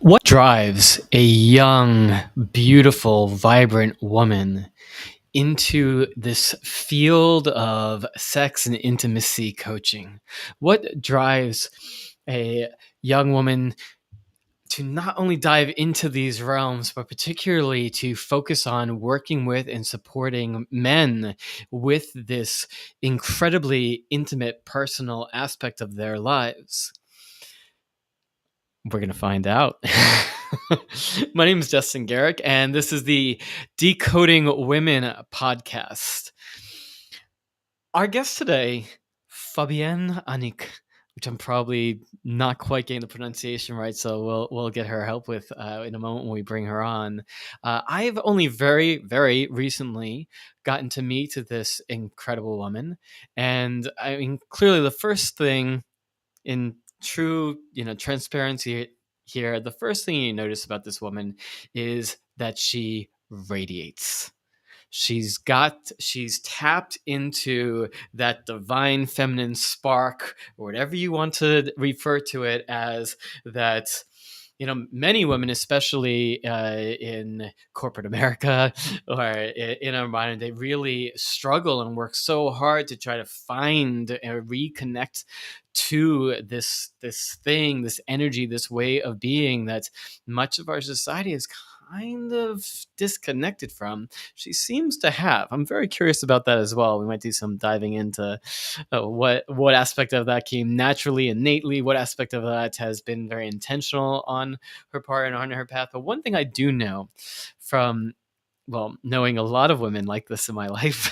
What drives a young, beautiful, vibrant woman into this field of sex and intimacy coaching? What drives a young woman to not only dive into these realms, but particularly to focus on working with and supporting men with this incredibly intimate, personal aspect of their lives? We're going to find out. My name is Justin Garrick, and this is the Decoding Women podcast. Our guest today, Fabienne Anik, which I'm probably not quite getting the pronunciation right, so we'll get her help with in a moment when we bring her on. I've only very, very recently gotten to meet this incredible woman, and I mean, clearly the first thing in true, transparency here, the first thing you notice about this woman is that she radiates. She's tapped into that divine feminine spark, or whatever you want to refer to it as, that many women, especially in corporate America or in our modern day, really struggle and work so hard to try to find and reconnect to this energy, this way of being that much of our society is kind of disconnected from. She seems to have. I'm very curious about that as well. We might do some diving into what aspect of that came naturally, innately, what aspect of that has been very intentional on her part and on her path. But one thing I do know from, well, knowing a lot of women like this in my life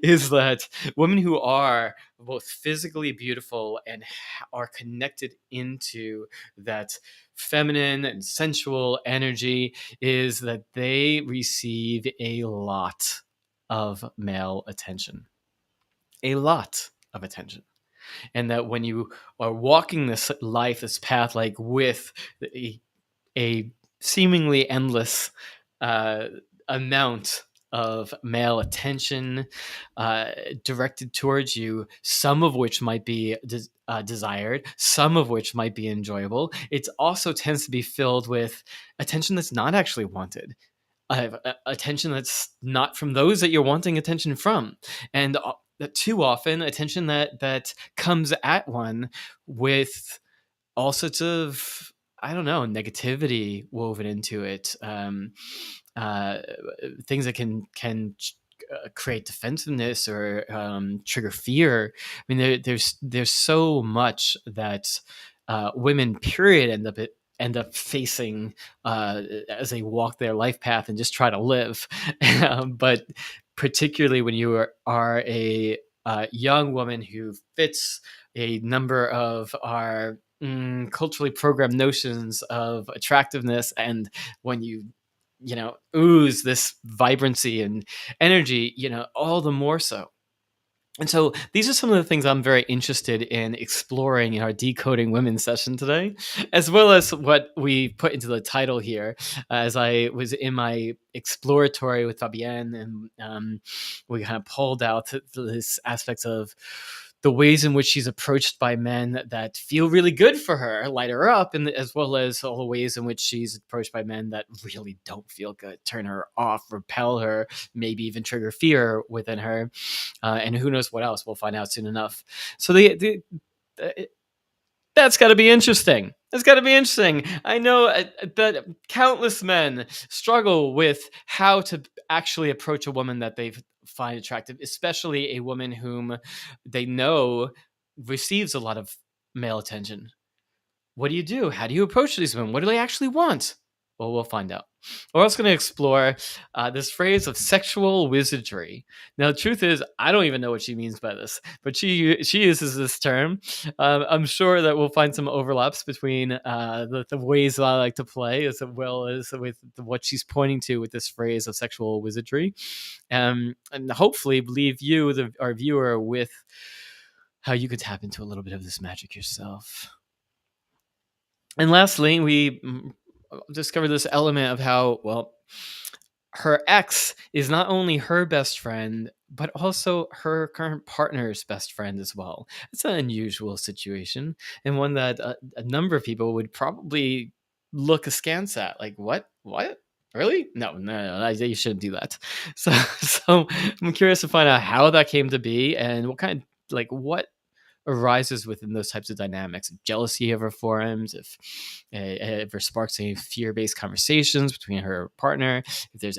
is that women who are both physically beautiful and are connected into that feminine and sensual energy is that they receive a lot of male attention. A lot of attention. And that when you are walking this life, this path, like with a seemingly endless amount of male attention directed towards you, some of which might be desired, some of which might be enjoyable. It also tends to be filled with attention that's not actually wanted. Attention that's not from those that you're wanting attention from, and too often attention that comes at one with all sorts of, I don't know, negativity woven into it, uh, things that can create defensiveness or trigger fear. I mean, there's so much that women, period, end up facing as they walk their life path and just try to live. But particularly when you are a young woman who fits a number of our culturally programmed notions of attractiveness, and when you ooze this vibrancy and energy, all the more so. And so these are some of the things I'm very interested in exploring in our Decoding Women session today, as well as what we put into the title here. As I was in my exploratory with Fabienne, and we kind of pulled out this aspects of the ways in which she's approached by men that feel really good for her, light her up, and as well as all the ways in which she's approached by men that really don't feel good, turn her off, repel her, maybe even trigger fear within her. And who knows what else. We'll find out soon enough. So that's got to be interesting. That's got to be interesting. I know that countless men struggle with how to actually approach a woman that they find attractive, especially a woman whom they know receives a lot of male attention. What do you do? How do you approach these women? What do they actually want? Well, we'll find out. We're also going to explore this phrase of sexual wizardry. Now, the truth is, I don't even know what she means by this, but she uses this term. I'm sure that we'll find some overlaps between the ways that I like to play, as well as with what she's pointing to with this phrase of sexual wizardry, and hopefully leave you, our viewer, with how you could tap into a little bit of this magic yourself. And lastly, we discover this element of how, well, her ex is not only her best friend, but also her current partner's best friend as well. It's an unusual situation, and one that a number of people would probably look askance at, like, what really? No, you shouldn't do that. So I'm curious to find out how that came to be and what arises within those types of dynamics. If jealousy ever forms, if it ever sparks any fear-based conversations between her partner, if there's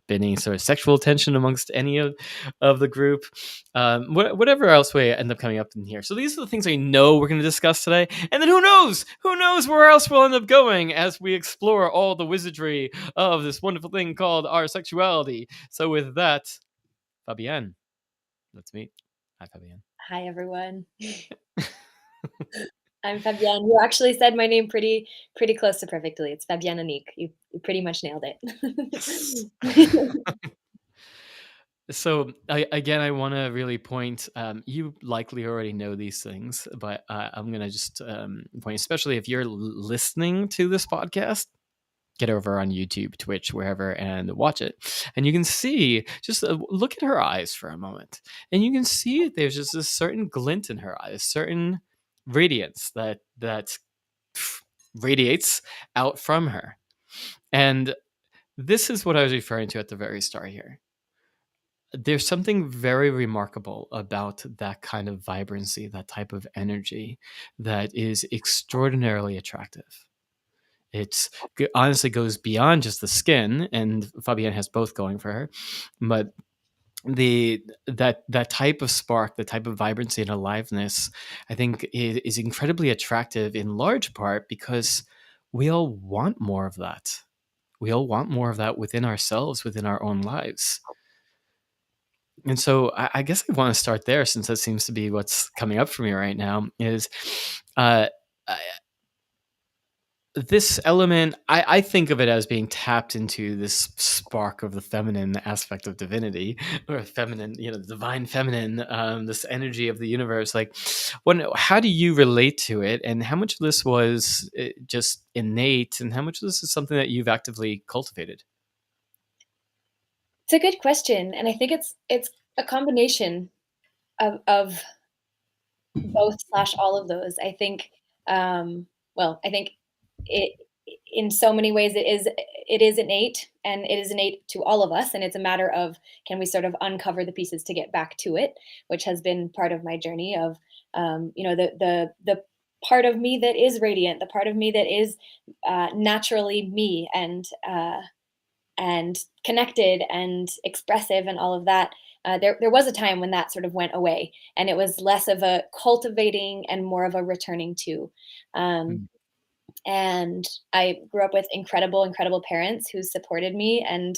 any sort of sexual tension amongst any of the group, whatever else we end up coming up in here. So these are the things I know we're going to discuss today, and then who knows where else we'll end up going as we explore all the wizardry of this wonderful thing called our sexuality. So with that, Fabienne, let's meet. Hi, Fabienne. Hi, everyone. I'm Fabienne. You actually said my name pretty close to perfectly. It's Fabienne Anique. You pretty much nailed Yes. it. So I want to really point. You likely already know these things, but I'm gonna just point, especially if you're listening to this podcast. Get over on YouTube, Twitch, wherever, and watch it. And you can see, just look at her eyes for a moment, and you can see there's just a certain glint in her eyes, certain radiance that radiates out from her. And this is what I was referring to at the very start here. There's something very remarkable about that kind of vibrancy, that type of energy that is extraordinarily attractive. It honestly goes beyond just the skin, and Fabienne has both going for her. But that type of spark, the type of vibrancy and aliveness, I think is incredibly attractive in large part because we all want more of that. We all want more of that within ourselves, within our own lives. And so I guess I want to start there, since that seems to be what's coming up for me right now. Is uh, this element, I think of it as being tapped into this spark of the feminine aspect of divinity, or feminine, the divine feminine, this energy of the universe. Like, how do you relate to it, and how much of this was just innate, and how much of this is something that you've actively cultivated? It's a good question, and I think it's a combination of both slash all of those. I think, I think it in so many ways it is innate, and it is innate to all of us, and it's a matter of, can we sort of uncover the pieces to get back to it, which has been part of my journey of, the part of me that is radiant, the part of me that is naturally me, and connected and expressive and all of that. There was a time when that sort of went away, and it was less of a cultivating and more of a returning to. Um, Mm. and I grew up with incredible parents who supported me and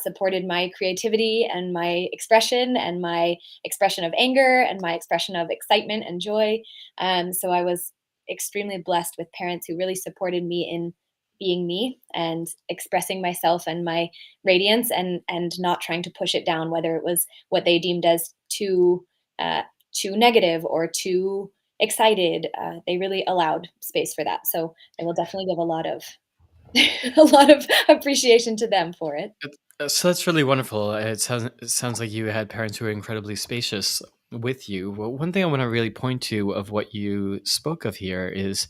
supported my creativity and my expression of anger and my expression of excitement and joy. So I was extremely blessed with parents who really supported me in being me and expressing myself and my radiance, and not trying to push it down, whether it was what they deemed as too negative or too excited. They really allowed space for that. So I will definitely give a lot of a lot of appreciation to them for it. So that's really wonderful. It sounds like you had parents who were incredibly spacious with you. Well, one thing I want to really point to of what you spoke of here is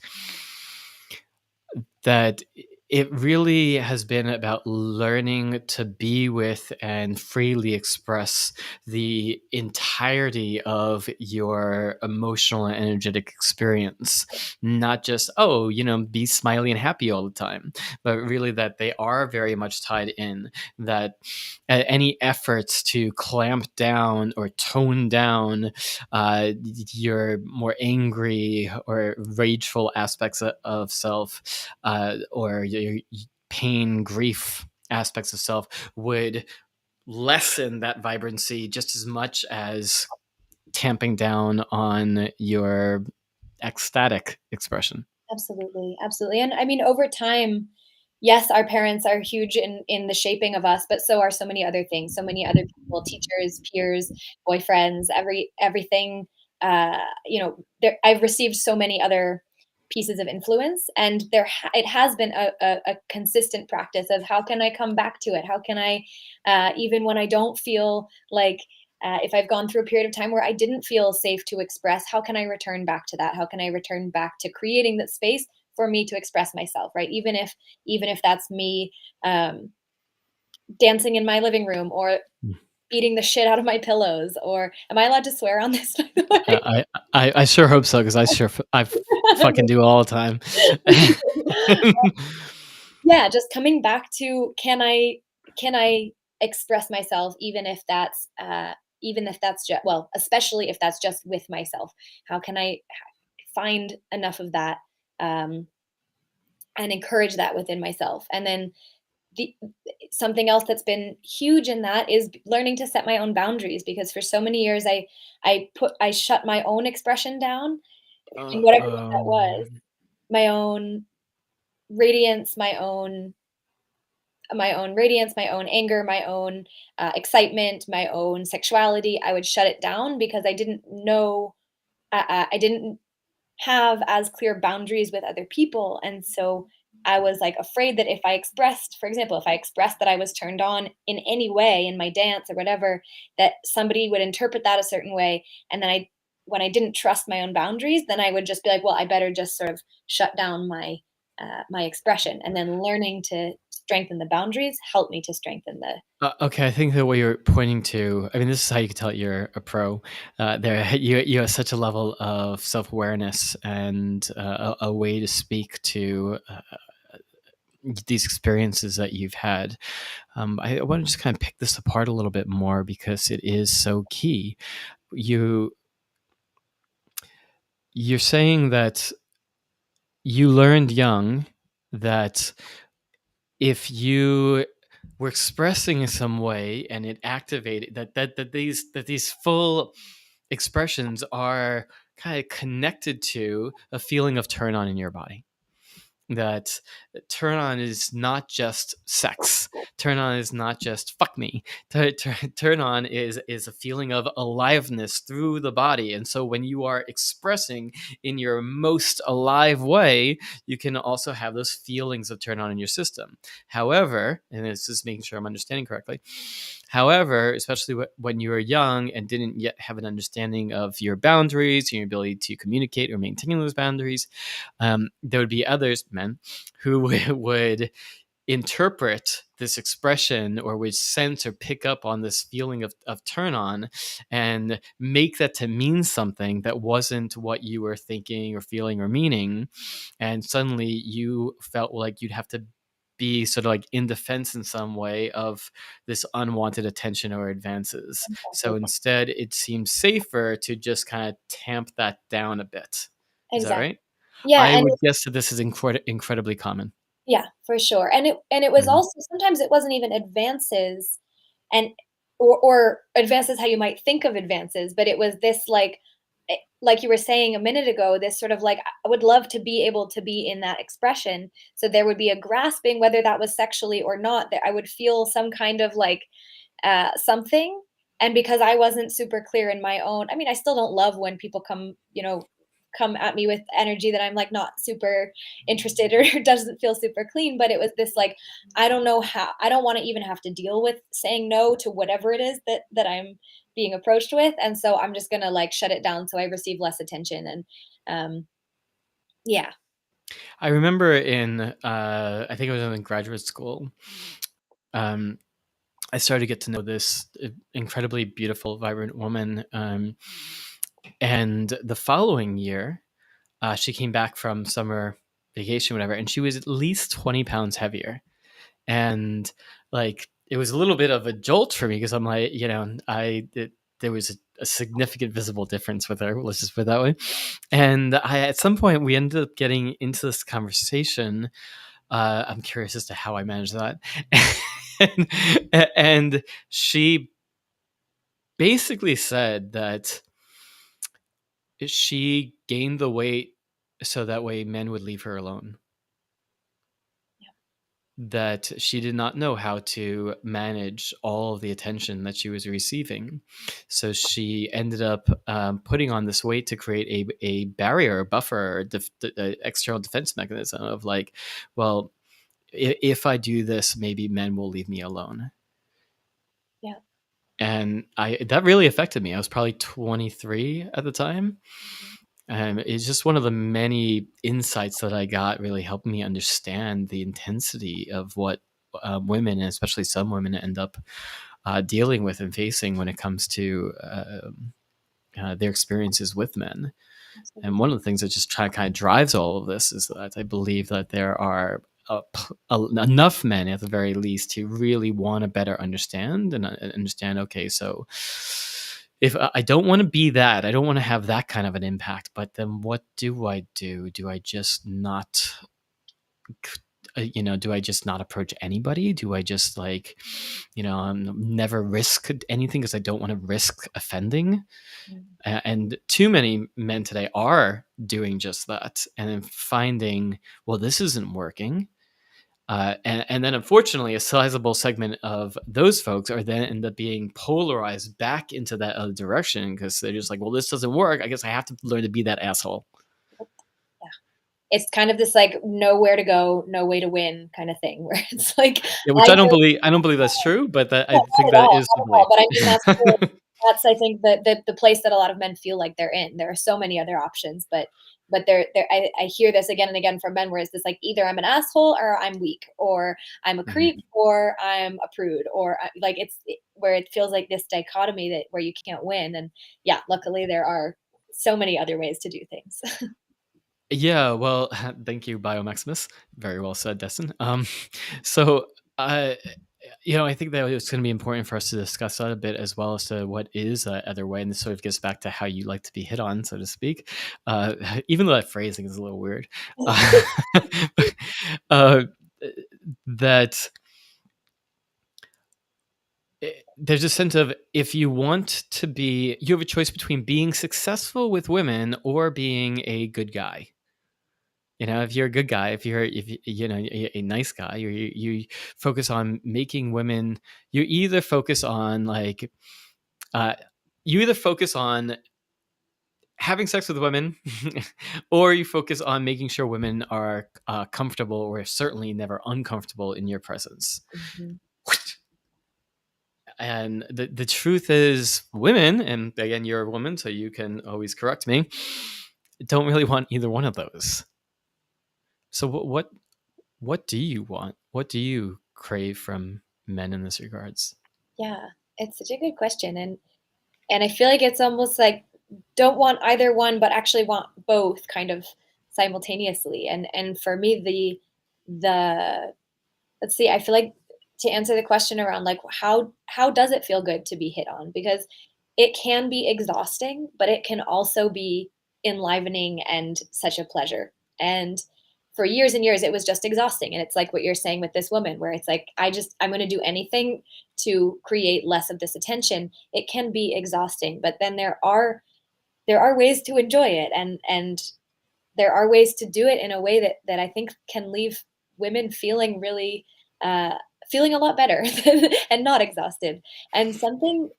that it really has been about learning to be with and freely express the entirety of your emotional and energetic experience. Not just, be smiley and happy all the time, but really that they are very much tied in, that any efforts to clamp down or tone down your more angry or rageful aspects of self, or your pain, grief aspects of self would lessen that vibrancy just as much as tamping down on your ecstatic expression. Absolutely. And I mean, over time, yes, our parents are huge in the shaping of us, but so are so many other things, so many other people, teachers, peers, boyfriends, everything. I've received so many other pieces of influence, and it has been a consistent practice of, how can I come back to it? How can I, even when I don't feel like, if I've gone through a period of time where I didn't feel safe to express, how can I return back to that? How can I return back to creating that space for me to express myself, right? Even if that's me dancing in my living room or beating the shit out of my pillows. Or am I allowed to swear on this, by the way? I sure hope so, because I fucking do all the time. Yeah, just coming back to, can I express myself, even if that's just, well, especially if that's just with myself. How can I find enough of that, um, and encourage that within myself? And then the something else that's been huge in that is learning to set my own boundaries, because for so many years I shut my own expression down, and whatever that was, Man. my own radiance, my own anger, my own excitement, my own sexuality. I would shut it down because I didn't know, I didn't have as clear boundaries with other people. And so I was like afraid that if I expressed, for example, if I expressed that I was turned on in any way in my dance or whatever, that somebody would interpret that a certain way. And then when I didn't trust my own boundaries, then I would just be like, well, I better just sort of shut down my expression. And then learning to strengthen the boundaries helped me to strengthen the. Okay, I think that what you're pointing to, I mean, this is how you can tell you're a pro. You have such a level of self awareness and a way to speak to these experiences that you've had. I want to just kind of pick this apart a little bit more, because it is so key. You're saying that you learned young that if you were expressing in some way and it activated that these full expressions are kind of connected to a feeling of turn on in your body. That turn on is not just sex. Turn on is not just fuck me. Turn on is a feeling of aliveness through the body. And so when you are expressing in your most alive way, you can also have those feelings of turn on in your system. However, and this is making sure I'm understanding correctly, however, especially when you were young and didn't yet have an understanding of your boundaries and your ability to communicate or maintain those boundaries, there would be others, men, who would interpret this expression or would sense or pick up on this feeling of turn on and make that to mean something that wasn't what you were thinking or feeling or meaning. And suddenly you felt like you'd have to be sort of like in defense in some way of this unwanted attention or advances. So instead, it seems safer to just kind of tamp that down a bit. Is that Exactly. right? Yeah, I and would guess that this is incredibly common. yeah, for sure. And it was Mhm. also, sometimes it wasn't even advances, and or advances how you might think of advances, but it was this like, like you were saying a minute ago, this sort of like, I would love to be able to be in that expression. So there would be a grasping, whether that was sexually or not, that I would feel some kind of like something. And because I wasn't super clear in my own, I mean, I still don't love when people come at me with energy that I'm like not super interested or doesn't feel super clean. But it was this like, I don't know how, I don't want to even have to deal with saying no to whatever it is that I'm being approached with. And so I'm just gonna like shut it down so I receive less attention. And yeah. I remember I think it was in graduate school. Um, I started to get to know this incredibly beautiful, vibrant woman. And the following year, she came back from summer vacation, whatever, and she was at least 20 pounds heavier. And like, it was a little bit of a jolt for me, because I'm like, there was a significant visible difference with her. Let's just put it that way. And at some point, we ended up getting into this conversation. I'm curious as to how I managed that. and she basically said that she gained the weight so that way men would leave her alone. That she did not know how to manage all of the attention that she was receiving. So she ended up putting on this weight to create a barrier, a buffer, external defense mechanism of like, well, if I do this, maybe men will leave me alone. Yeah. And that really affected me. I was probably 23 at the time. It's just one of the many insights that I got really helped me understand the intensity of what women, and especially some women, end up dealing with and facing when it comes to their experiences with men. And one Absolutely. of the things that just kind of drives all of this is that I believe that there are enough men, at the very least, who really want to better understand and understand. Okay, so if I don't want to be that, I don't want to have that kind of an impact. But then, what do I do? Do I just not? Do I just not approach anybody? Do I just never risk anything because I don't want to risk offending? Mm. And too many men today are doing just that, and then finding, well, this isn't working. And then unfortunately, a sizable segment of those folks are then end up being polarized back into that other direction because they're just like, well, this doesn't work. I guess I have to learn to be that asshole. Yeah. It's kind of this like know where to go, know way to win kind of thing where it's like Yeah, which I I don't know believe. I don't believe that's true, but that, I not think at that all, is not the at all. belief. But I mean that's I think the place that a lot of men feel like they're in. There are so many other options, but I hear this again and again from men where it's this like either I'm an asshole or I'm weak or I'm a Mhm. creep or I'm a prude or like where it feels like this dichotomy that where you can't win. And yeah, luckily there are so many other ways to do things. Yeah, well, thank you, Biomaximus. Very well said, Destin. So, uh, I think that it's going to be important for us to discuss that a bit, as well as to what is that other way, and this sort of gets back to how you like to be hit on, so to speak. Uh, Even though that phrasing is a little weird, uh, uh, that there's a sense of, if you want to be, you have a choice between being successful with women or being a good guy. If you're a good guy, if you're a nice guy, you focus on making women. You either focus on uh, you either focus on having sex with women, or you focus on making sure women are comfortable, or certainly never uncomfortable in your presence. Mhm. And the truth is, women, and again, you're a woman, so you can always correct me, don't really want either one of those. So what do you want? What do you crave from men in this regards? Yeah, it's such a good question, and I feel like it's almost like don't want either one, but actually want both kind of simultaneously. And for me, the let's see, I feel like to answer the question around like how does it feel good to be hit on? Because it can be exhausting, but it can also be enlivening and such a pleasure. And for years and years, it was just exhausting. And it's like what you're saying with this woman, where it's like, I'm going to do anything to create less of this attention. It can be exhausting, but then there are ways to enjoy it. And there are ways to do it in a way that I think can leave women feeling really uh, feeling a lot better and not exhausted. And something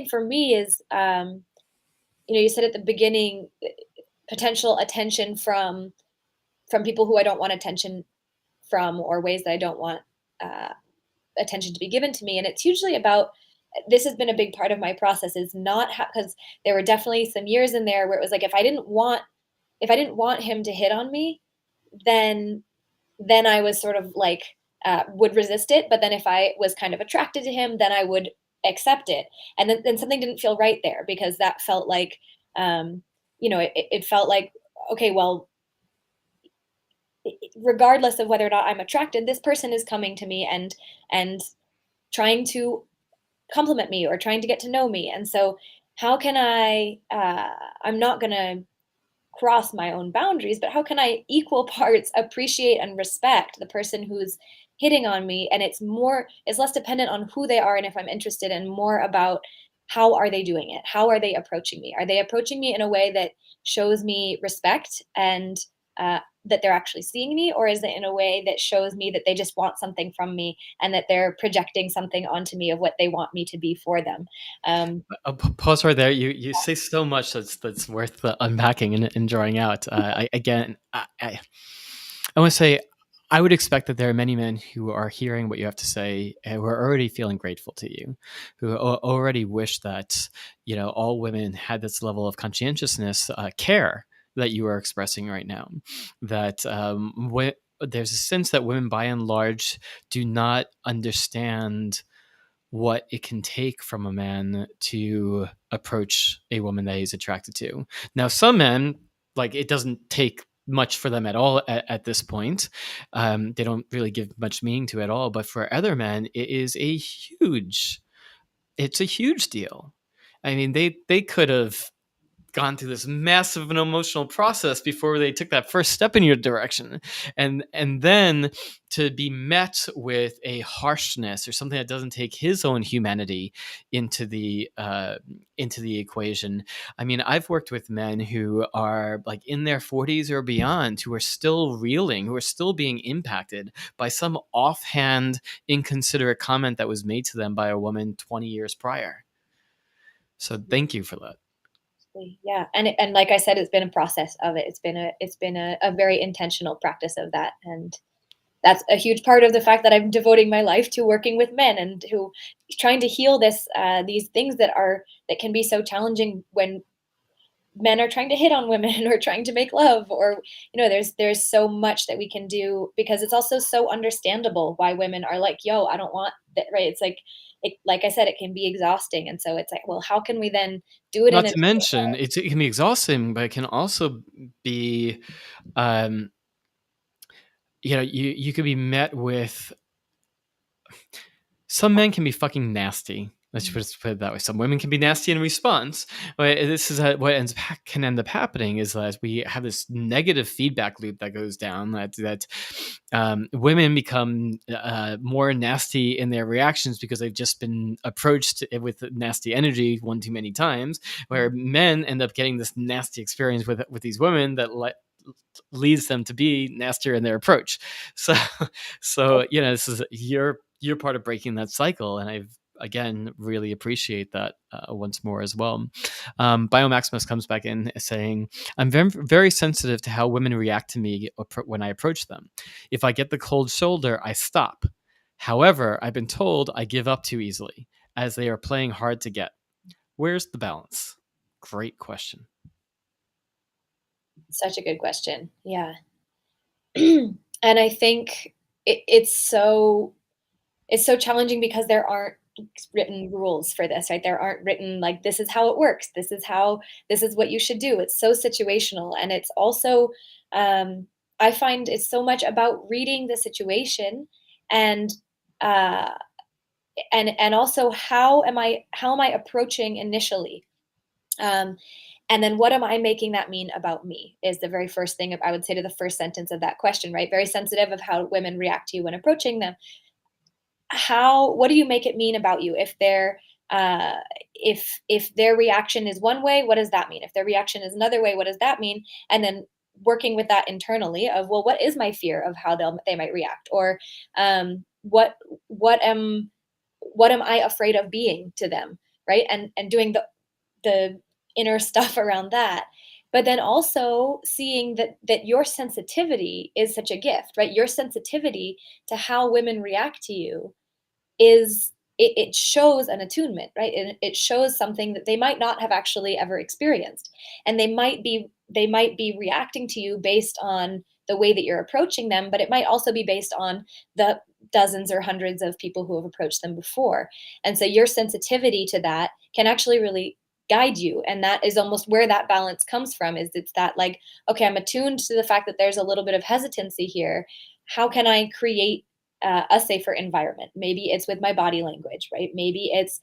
for me is, you said at the beginning, potential attention from people who I don't want attention from, or ways that I don't want uh, attention to be given to me. And it's usually about this has been a big part of my process is not because there were definitely some years in there where it was like if I didn't want him to hit on me, then I was sort of like would resist it. But then if I was kind of attracted to him, then I would accept it. And then something didn't feel right there because that felt like, it felt like, okay, well, regardless of whether or not I'm attracted, this person is coming to me and trying to compliment me or trying to get to know me. And so how can I'm not going to cross my own boundaries, but how can I equal parts appreciate and respect the person who's hitting on me? And it's less dependent on who they are and if I'm interested, and more about how are they doing it? How are they approaching me? Are they approaching me in a way that shows me respect and that they're actually seeing me, or is it in a way that shows me that they just want something from me and that they're projecting something onto me of what they want me to be for them? I'll pause right there. You say so much that's worth unpacking and drawing out. I want to say, I would expect that there are many men who are hearing what you have to say and who are already feeling grateful to you, who already wish that all women had this level of conscientiousness, care, that you are expressing right now. That there's a sense that women, by and large, do not understand what it can take from a man to approach a woman that he's attracted to. Now, some men, like, it doesn't take much for them at all at this point. They don't really give much meaning to it at all. But for other men, it's a huge deal. I mean, they could have gone through this massive and emotional process before they took that first step in your direction, and then to be met with a harshness or something that doesn't take his own humanity into the equation. I mean, I've worked with men who are like in their 40s or beyond, who are still reeling, who are still being impacted by some offhand inconsiderate comment that was made to them by a woman 20 years prior. So thank you for that. Yeah, and like I said, it's been a process of it. It's been a very intentional practice of that, and that's a huge part of the fact that I'm devoting my life to working with men and who trying to heal these things that can be so challenging when men are trying to hit on women or trying to make love, or there's so much that we can do, because it's also so understandable why women are like, yo, I don't want that, right? It's like like I said, it can be exhausting, and so it's like, well, how can we then do it in Not a to mention, it can be exhausting, but it can also be, um, you could be met with. Some men can be fucking nasty. Let's just put it that way. Some women can be nasty in response, but this is what can end up happening is that we have this negative feedback loop that goes down. That women become more nasty in their reactions because they've just been approached with nasty energy one too many times. Where men end up getting this nasty experience with these women that leads them to be nastier in their approach. So, this is you're part of breaking that cycle, and I've again really appreciate that once more as well. Biomaximus comes back in saying, I'm very, very sensitive to how women react to me when I approach them. If I get the cold shoulder, I stop. However, I've been told I give up too easily, as they are playing hard to get. Where's the balance? Great question. Such a good question. Yeah. And I think it's so challenging because there aren't written rules for this, right? There aren't written like, this is how it works. This is what you should do. It's so situational. And it's also, I find it's so much about reading the situation and, uh, and also how am I approaching initially? Um, and then what am I making that mean about me is the very first thing I would say to the first sentence of that question, right? Very sensitive of how women react to you when approaching them. What do you make it mean about you? If uh if their reaction is one way, what does that mean? If their reaction is another way, what does that mean? And then working with that internally of, well, what is my fear of how they might react? Or what what am what am I afraid of being to them, right? And doing the inner stuff around that. But then also seeing that your sensitivity is such a gift, right? Your sensitivity to how women react to you it shows an attunement, right? And it shows something that they might not have actually ever experienced. And they might be reacting to you based on the way that you're approaching them, but it might also be based on the dozens or hundreds of people who have approached them before. And so your sensitivity to that can actually really guide you. And that is almost where that balance comes from, is it's that like, okay, I'm attuned to the fact that there's a little bit of hesitancy here. How can I create a safer environment? Maybe it's with my body language, right? Maybe it's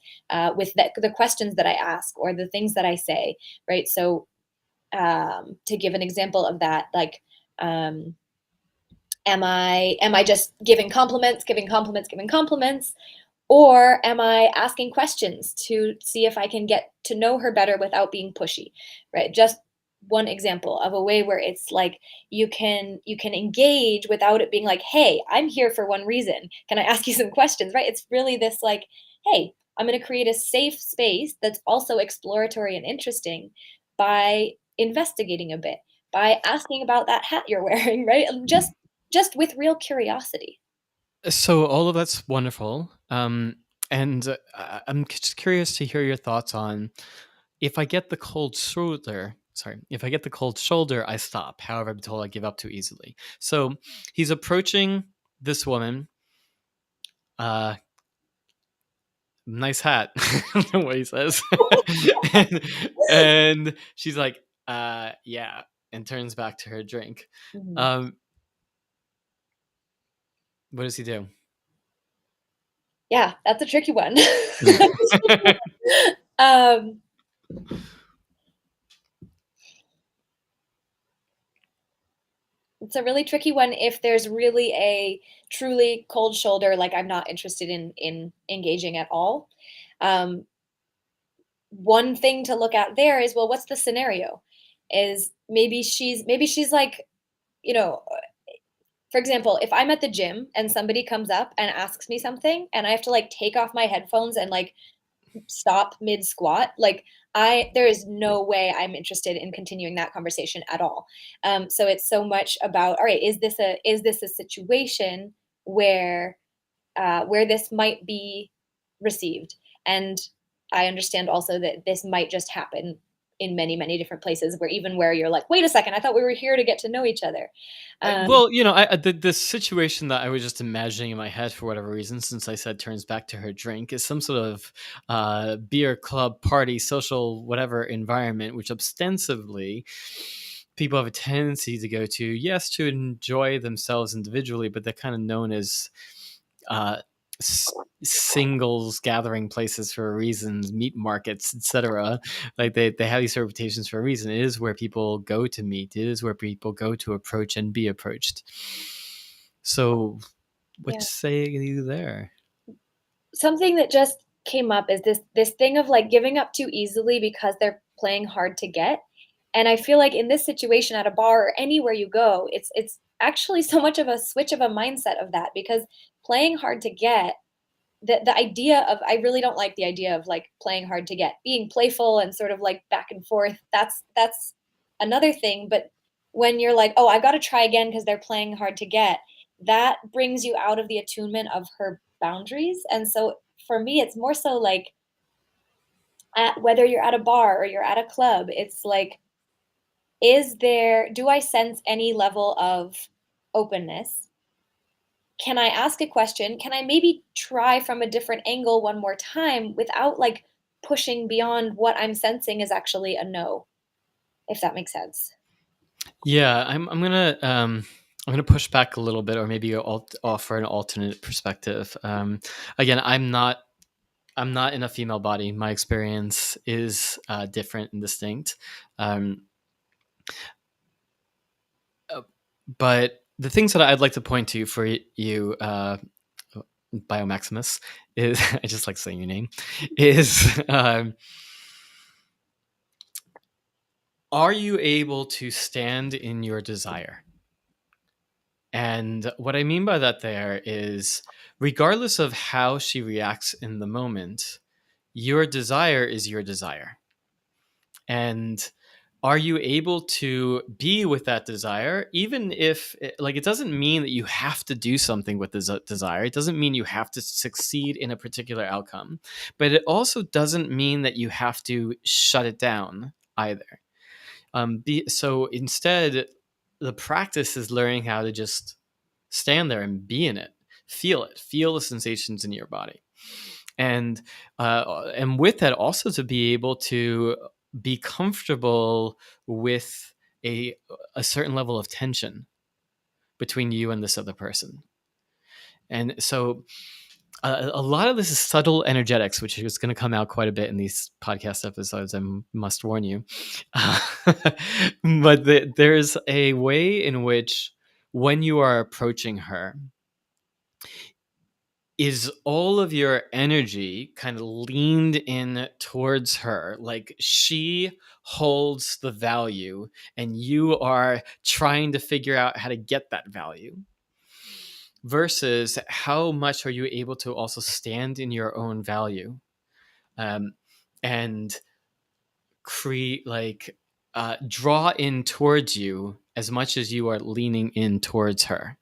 with the questions that I ask or the things that I say, right? So to give an example of that, like, am I just giving compliments, giving compliments, or am I asking questions to see if I can get to know her better without being pushy, right? Just one example of a way where it's like you can engage without it being like, hey, I'm here for one reason. Can I ask you some questions, right? It's really this like, hey, I'm going to create a safe space that's also exploratory and interesting by investigating a bit, by asking about that hat you're wearing, right? Just with real curiosity. So all of that's wonderful. And I'm just curious to hear your thoughts on, if I get the cold shoulder, if I get the cold shoulder, I stop. However, I'm told I give up too easily. So he's approaching this woman. Nice hat, what he says. and, and she's like, yeah, and turns back to her drink. Mhm. What does he do? Yeah, that's a tricky one. um, it's a really tricky one if there's really a truly cold shoulder, like I'm not interested in engaging at all. Um, one thing to look at there is, well, what's the scenario? Is maybe she's like, you know, for example, if I'm at the gym and somebody comes up and asks me something and I have to like take off my headphones and like stop mid squat, like there is no way I'm interested in continuing that conversation at all. So it's so much about, all right, is this a situation where where this might be received? And I understand also that this might just happen in many, many different places where even where you're like, wait a second, I thought we were here to get to know each other. Well, the situation that I was just imagining in my head for whatever reason, since I said turns back to her drink, is some sort of beer club party, social whatever environment, which ostensibly people have a tendency to go to, yes, to enjoy themselves individually, but they're kind of known as uh, singles gathering places for a reason, meat markets, etc. Like they have these reputations for a reason. It is where people go to meet. It is where people go to approach and be approached. So what Yeah. say you there? Something that just came up is this thing of like giving up too easily because they're playing hard to get. And I feel like in this situation at a bar or anywhere you go, it's actually so much of a switch of a mindset of that, because playing hard to get, the idea of, I really don't like the idea of like playing hard to get, being playful and sort of like back and forth. That's another thing. But when you're like, oh, I got to try again because they're playing hard to get, that brings you out of the attunement of her boundaries. And so for me, it's more so like, whether you're at a bar or you're at a club, it's like, do I sense any level of openness? Can I ask a question? Can I maybe try from a different angle one more time without like pushing beyond what I'm sensing is actually a no, if that makes sense? Yeah, I'm gonna push back a little bit, or maybe offer an alternate perspective. Again, I'm not in a female body. My experience is different and distinct. Um, uh, but the things that I'd like to point to for you, Biomaximus, is I just like saying your name, is are you able to stand in your desire? And what I mean by that there is, regardless of how she reacts in the moment, your desire is your desire. And are you able to be with that desire, even if like it doesn't mean that you have to do something with this desire? It doesn't mean you have to succeed in a particular outcome, but it also doesn't mean that you have to shut it down either. So instead, the practice is learning how to just stand there and be in it, feel the sensations in your body, and with that also to be able to be comfortable with a a certain level of tension between you and this other person. And so a lot of this is subtle energetics, which is going to come out quite a bit in these podcast episodes. I must warn you. But there's a way in which, when you are approaching her, is all of your energy kind of leaned in towards her, like she holds the value and you are trying to figure out how to get that value, versus how much are you able to also stand in your own value, um, and create like draw in towards you as much as you are leaning in towards her.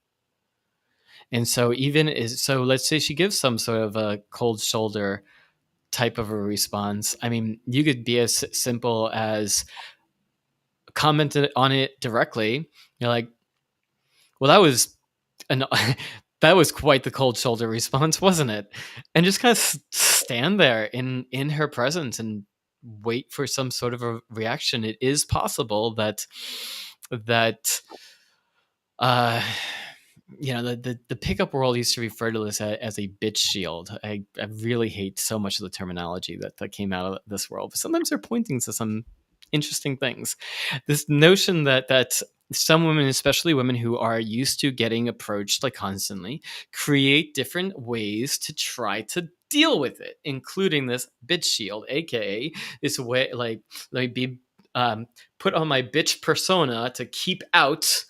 And so let's say she gives some sort of a cold shoulder type of a response. I mean, you could be as simple as, commented on it directly, you're like, well, that was an that was quite the cold shoulder response, wasn't it? And just kind of stand there in her presence and wait for some sort of a reaction. It is possible that uh the pickup world used to refer to this as a bitch shield. I really hate so much of the terminology that came out of this world, but sometimes they're pointing to some interesting things. This notion that some women, especially women who are used to getting approached like constantly, create different ways to try to deal with it, including this bitch shield, aka this way, like, let me be put on my bitch persona to keep out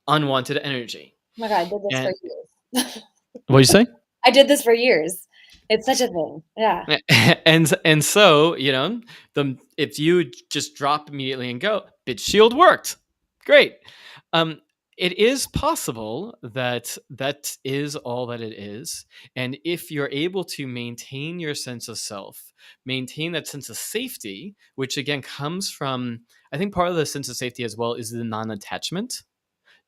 unwanted energy. Oh my God, I did this for And years. what do you say? I did this for years. It's such a thing. Yeah. And so, if you just drop immediately and go, bitch shield worked. Great. Um, it is possible that is all that it is. And if you're able to maintain your sense of self, maintain that sense of safety, which again comes from, I think part of the sense of safety as well is the non-attachment.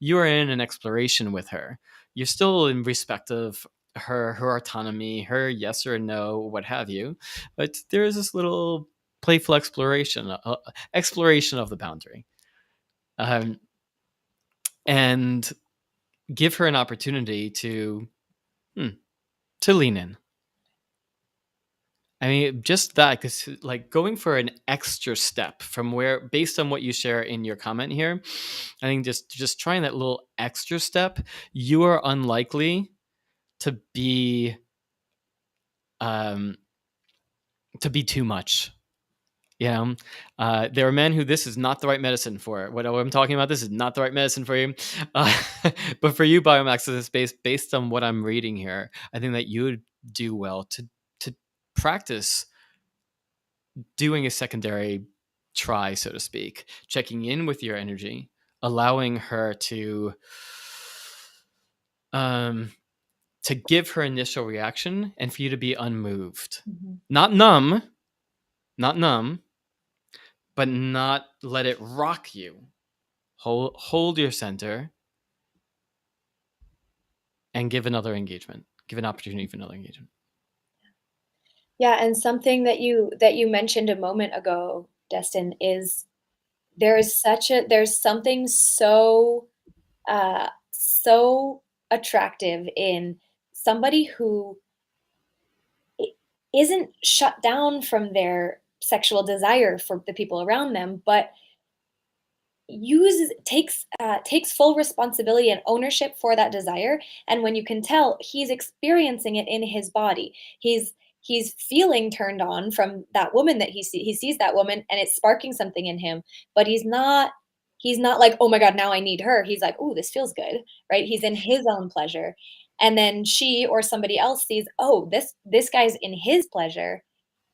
You are in an exploration with her. You're still in respect of her autonomy, her yes or no, what have you. But there is this little playful exploration of the boundary, um, and give her an opportunity to lean in. I mean, just that, because like going for an extra step from where, based on what you share in your comment here, I think just trying that little extra step, you are unlikely to be um to be too much. There are men who this is not the right medicine for. What I'm talking about, this is not the right medicine for you. uh, but for you, Biomax, is based on what I'm reading here, I think that you would do well to practice doing a secondary try, so to speak, checking in with your energy, allowing her um to give her initial reaction, and for you to be unmoved. Mm-hmm. Not numb, but not let it rock you. Hold your center and give another engagement. Give an opportunity for another engagement. Yeah, and something that you mentioned a moment ago, Destin, is there's something so attractive in somebody who isn't shut down from their sexual desire for the people around them, but takes full responsibility and ownership for that desire. And when you can tell he's experiencing it in his body, he's feeling turned on from that woman, that he sees that woman and it's sparking something in him, but he's not like, oh my God, now I need her. He's like, oh, this feels good, right? He's in his own pleasure. And then she or somebody else sees, oh, this guy's in his pleasure,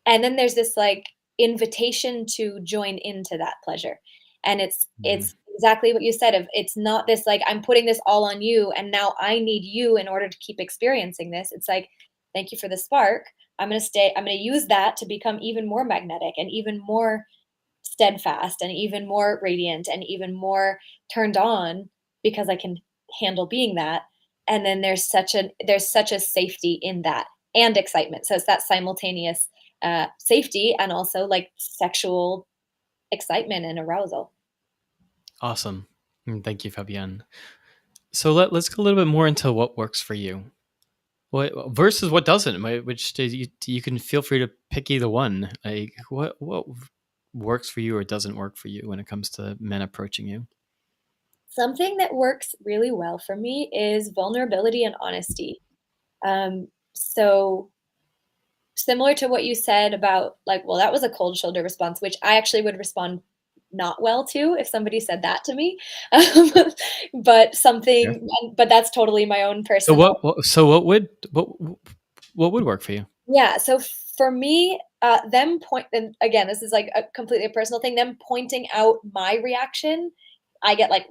and then there's this like invitation to join into that pleasure. And it's Mhm. it's exactly what you said, of it's not this like, I'm putting this all on you and now I need you in order to keep experiencing this. It's like, thank you for the spark. I'm going to use that to become even more magnetic and even more steadfast and even more radiant and even more turned on, because I can handle being that. And then there's such a safety in that, and excitement. So it's that simultaneous safety and also like sexual excitement and arousal. Awesome. Thank you, Fabienne. So let's go a little bit more into what works for you. What versus what doesn't? Which you can feel free to pick either one. Like what works for you or doesn't work for you when it comes to men approaching you. Something that works really well for me is vulnerability and honesty. So similar to what you said about like, well, that was a cold shoulder response, which I actually would respond not well to if somebody said that to me. Um, Yeah. but that's totally my own So personal. what would work for you? Yeah. So for me, them point, and again, this is like a completely personal thing. Them pointing out my reaction, I get like,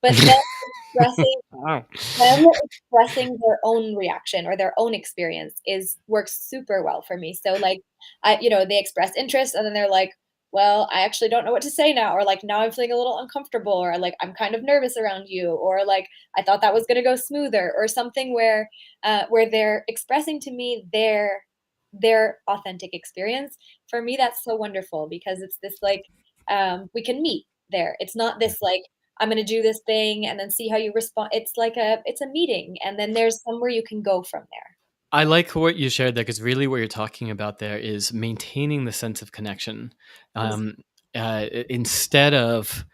but expressing Wow. them expressing their own reaction or their own experience is works super well for me. So like, they express interest and then they're like, well, I actually don't know what to say now, or like, now I'm feeling a little uncomfortable, or like, I'm kind of nervous around you, or like, I thought that was going to go smoother, or something where they're expressing to me their authentic experience. For me, that's so wonderful, because it's this like, we can meet there. It's not this like, I'm going to do this thing and then see how you respond. It's a meeting, and then there's somewhere you can go from there. I like what you shared there, because really what you're talking about there is maintaining the sense of connection, Ex- um, instead of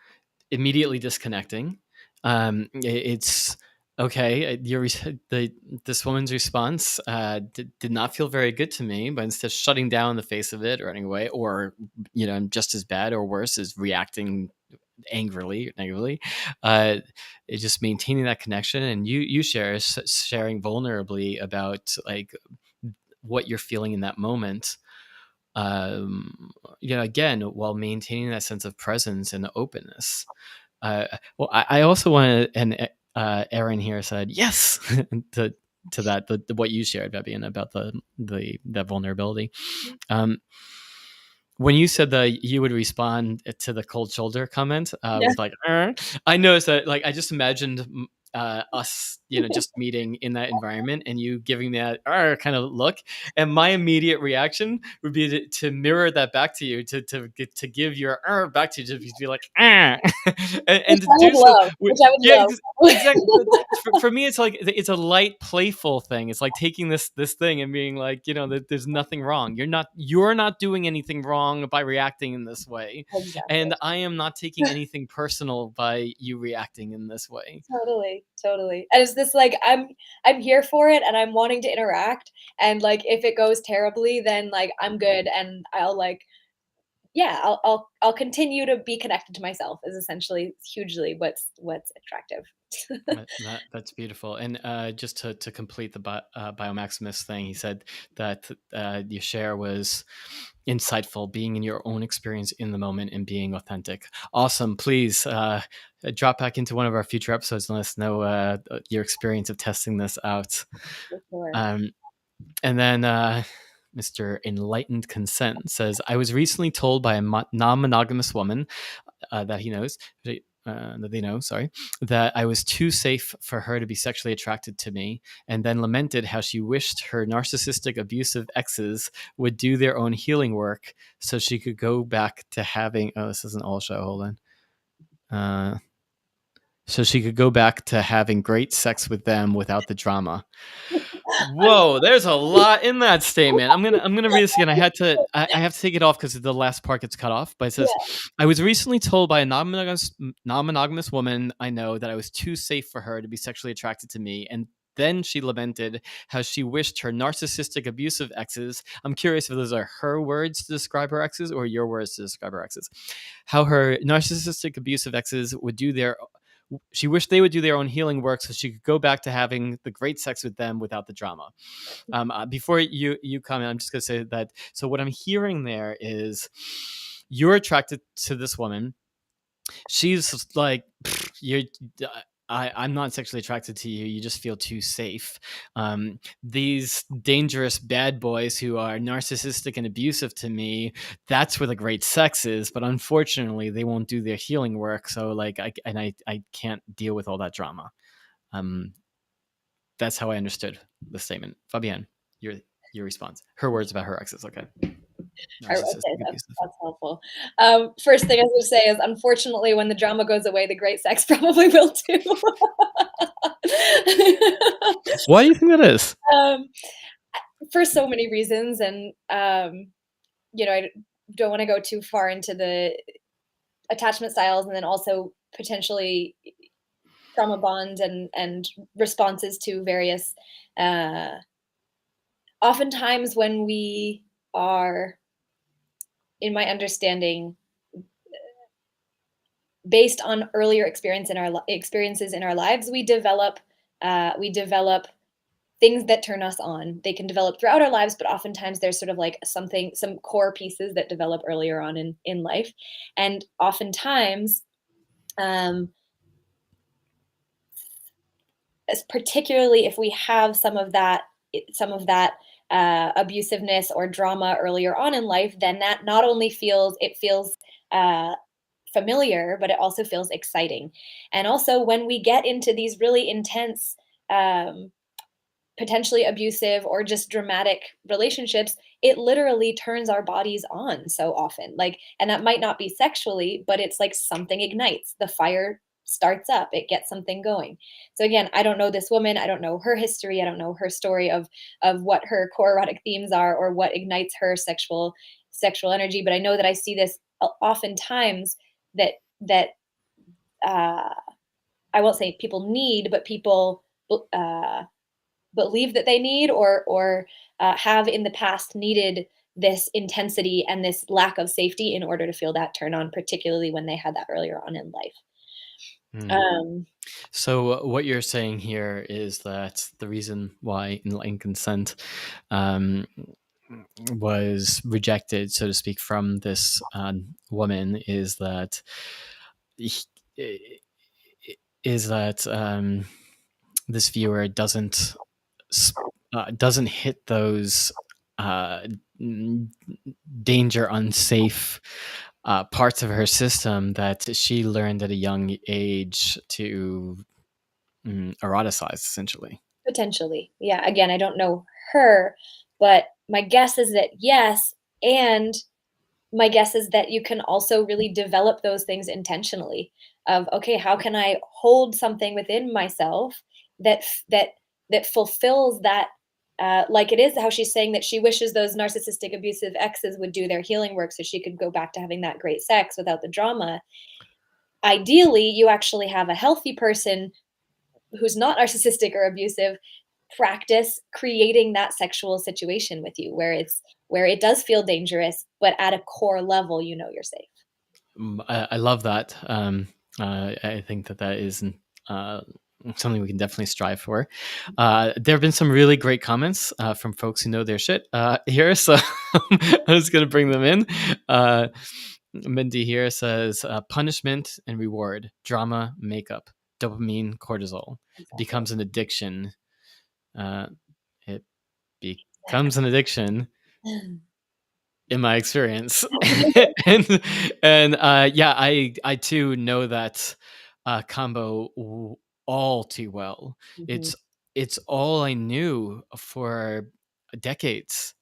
immediately disconnecting. It's okay. This woman's response did not feel very good to me, but instead of shutting down the face of it or running away, or just as bad or worse is reacting angrily or negatively, it's just maintaining that connection. And you sharing vulnerably about like what you're feeling in that moment, again, while maintaining that sense of presence and openness. Well, I also wanted, and Erin here said yes to that, what you shared, Fabienne, about that vulnerability. Um, when you said that you would respond to the cold shoulder comment, yeah. with like, I noticed that, like, I just imagined us, just meeting in that environment and you giving that kind of look, and my immediate reaction would be to mirror that back to you, to give your back to you, to be like, and Which to I would do so. love. Which I would Yeah, love. exactly. For me, it's like it's a light, playful thing. It's like taking this thing and being like, that there's nothing wrong. You're not doing anything wrong by reacting in this way, Exactly. and I am not taking anything personal by you reacting in this way. Totally, totally. And it's this like, I'm here for it, and I'm wanting to interact, and like, if it goes terribly, then like, I'm good, and I'll like, yeah, I'll continue to be connected to myself, is essentially hugely what's attractive. That's beautiful. And just to complete the Biomaximus thing, he said that your share was insightful, being in your own experience in the moment and being authentic. Awesome. Please drop back into one of our future episodes and let us know your experience of testing this out. For sure. Um, and then Mr. Enlightened Consent says, I was recently told by a non-monogamous woman that he knows, that they know, sorry, that I was too safe for her to be sexually attracted to me, and then lamented how she wished her narcissistic, abusive exes would do their own healing work so she could go back to having. Oh, this isn't all show. Hold on. So she could go back to having great sex with them without the drama. Whoa, there's a lot in that statement. I'm gonna read this again. I have to take it off because the last part gets cut off. But it says, Yeah. I was recently told by a non-monogamous woman I know that I was too safe for her to be sexually attracted to me, and then she lamented how she wished her narcissistic, abusive exes. I'm curious if those are her words to describe her exes or your words to describe her exes. How her narcissistic, abusive exes would do their she wished they would do their own healing work so she could go back to having the great sex with them without the drama. Before you comment, I'm just going to say that. So what I'm hearing there is you're attracted to this woman. She's like, you're. I'm not sexually attracted to you. You just feel too safe. These dangerous bad boys who are narcissistic and abusive to me, that's where the great sex is. But unfortunately, they won't do their healing work. So like, I can't deal with all that drama. Um, that's how I understood the statement. Fabienne, your response. Her words about her exes. Okay. Okay, Narcissistic, abusive. that's helpful. First thing I was gonna say is, unfortunately, when the drama goes away, the great sex probably will too. Why do you think that is? Um, for so many reasons, and I don't want to go too far into the attachment styles, and then also potentially trauma bonds and responses to various. Uh, Oftentimes, when we are, in my understanding, based on earlier experiences in our lives, we develop things that turn us on. They can develop throughout our lives, but oftentimes there's sort of like some core pieces that develop earlier on in life, and oftentimes, um, particularly if we have some of that abusiveness or drama earlier on in life, then that not only feels uh, familiar, but it also feels exciting. And also, when we get into these really intense, um, potentially abusive or just dramatic relationships, it literally turns our bodies on so often. Like, and that might not be sexually, but it's like something ignites, the fire starts up, it gets something going. So again, I don't know this woman, I don't know her history, I don't know her story of what her core erotic themes are or what ignites her sexual energy, but I know that I see this oftentimes that uh I won't say people need, but people uh believe that they need or have in the past needed this intensity and this lack of safety in order to feel that turn on, particularly when they had that earlier on in life. Hmm. Um, So what you're saying here is that the reason why enlightened consent um, was rejected, so to speak, from this woman is that is that this viewer doesn't hit those uh, danger unsafe parts of her system that she learned at a young age to eroticize, essentially. Potentially, yeah. Again, I don't know her, but my guess is that yes, and my guess is that you can also really develop those things intentionally of, okay, how can I hold something within myself that that fulfills that, like it is how she's saying that she wishes those narcissistic abusive exes would do their healing work so she could go back to having that great sex without the drama. Ideally, you actually have a healthy person who's not narcissistic or abusive practice creating that sexual situation with you where it does feel dangerous, but at a core level, you know you're safe. I love that. I think that is uh, something we can definitely strive for. There have been some really great comments from folks who know their shit here, so I'm just going to bring them in. Mindy here says punishment and reward, drama, makeup, dopamine, cortisol. It Exactly. becomes an addiction. It becomes Exactly. an addiction in my experience. and yeah, I too know that combo all too well. Mhm. It's all I knew for decades,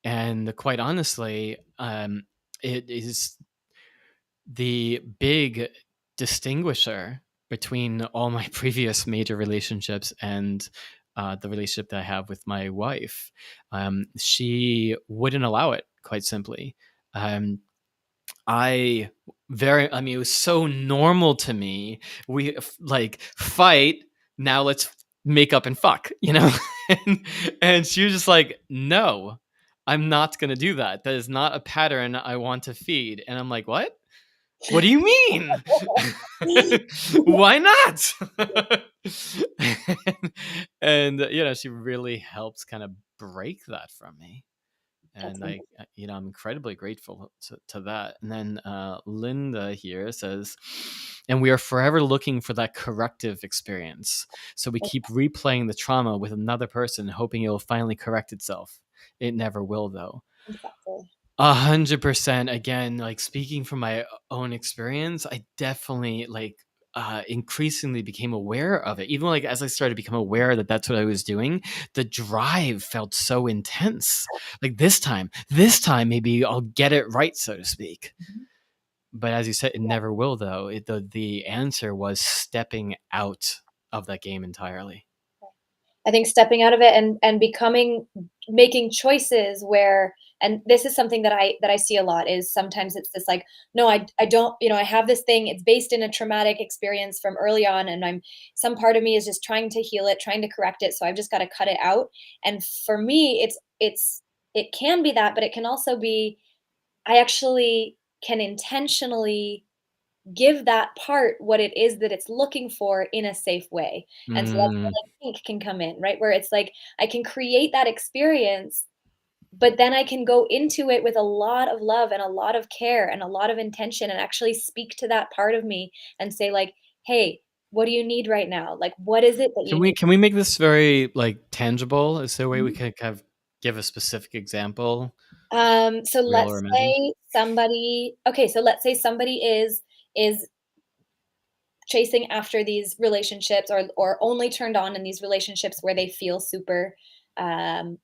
and quite honestly, it is the big distinguisher between all my previous major relationships and the relationship that I have with my wife. She wouldn't allow it, quite simply. Um, I mean, it was so normal to me. We like fight. Now let's make up and fuck, you know? And she was just like, no, I'm not going to do that. That is not a pattern I want to feed. And I'm like, what do you mean? Why not? And she really helps kind of break that from me. That's And wonderful. I'm incredibly grateful to that. And then Linda here says, and we are forever looking for that corrective experience. So we keep replaying the trauma with another person, hoping it will finally correct itself. It never will, though. Exactly. 100%. Again, like speaking from my own experience, I definitely increasingly became aware of it. Even like as I started to become aware that that's what I was doing, the drive felt so intense. Like this time, maybe I'll get it right, so to speak. Mhm. But as you said, it Yeah. never will, though. The answer was stepping out of that game entirely. I think stepping out of it and becoming making choices where and this is something that I see a lot is sometimes it's this like, no, I don't, I have this thing, it's based in a traumatic experience from early on, and some part of me is just trying to heal it, trying to correct it, so I've just got to cut it out. And for me, it can be that, but it can also be I actually can intentionally give that part what it is that it's looking for in a safe way. And so that's where Mm. like kink can come in, right? Where it's like I can create that experience, but then I can go into it with a lot of love and a lot of care and a lot of intention and actually speak to that part of me and say like, "Hey, what do you need right now? Like what is it that you need?" Can we make this very like tangible? Is there a way we Mhm. can kind of give a specific example, So real let's or imagined? say somebody is chasing after these relationships, or only turned on in these relationships where they feel super, um,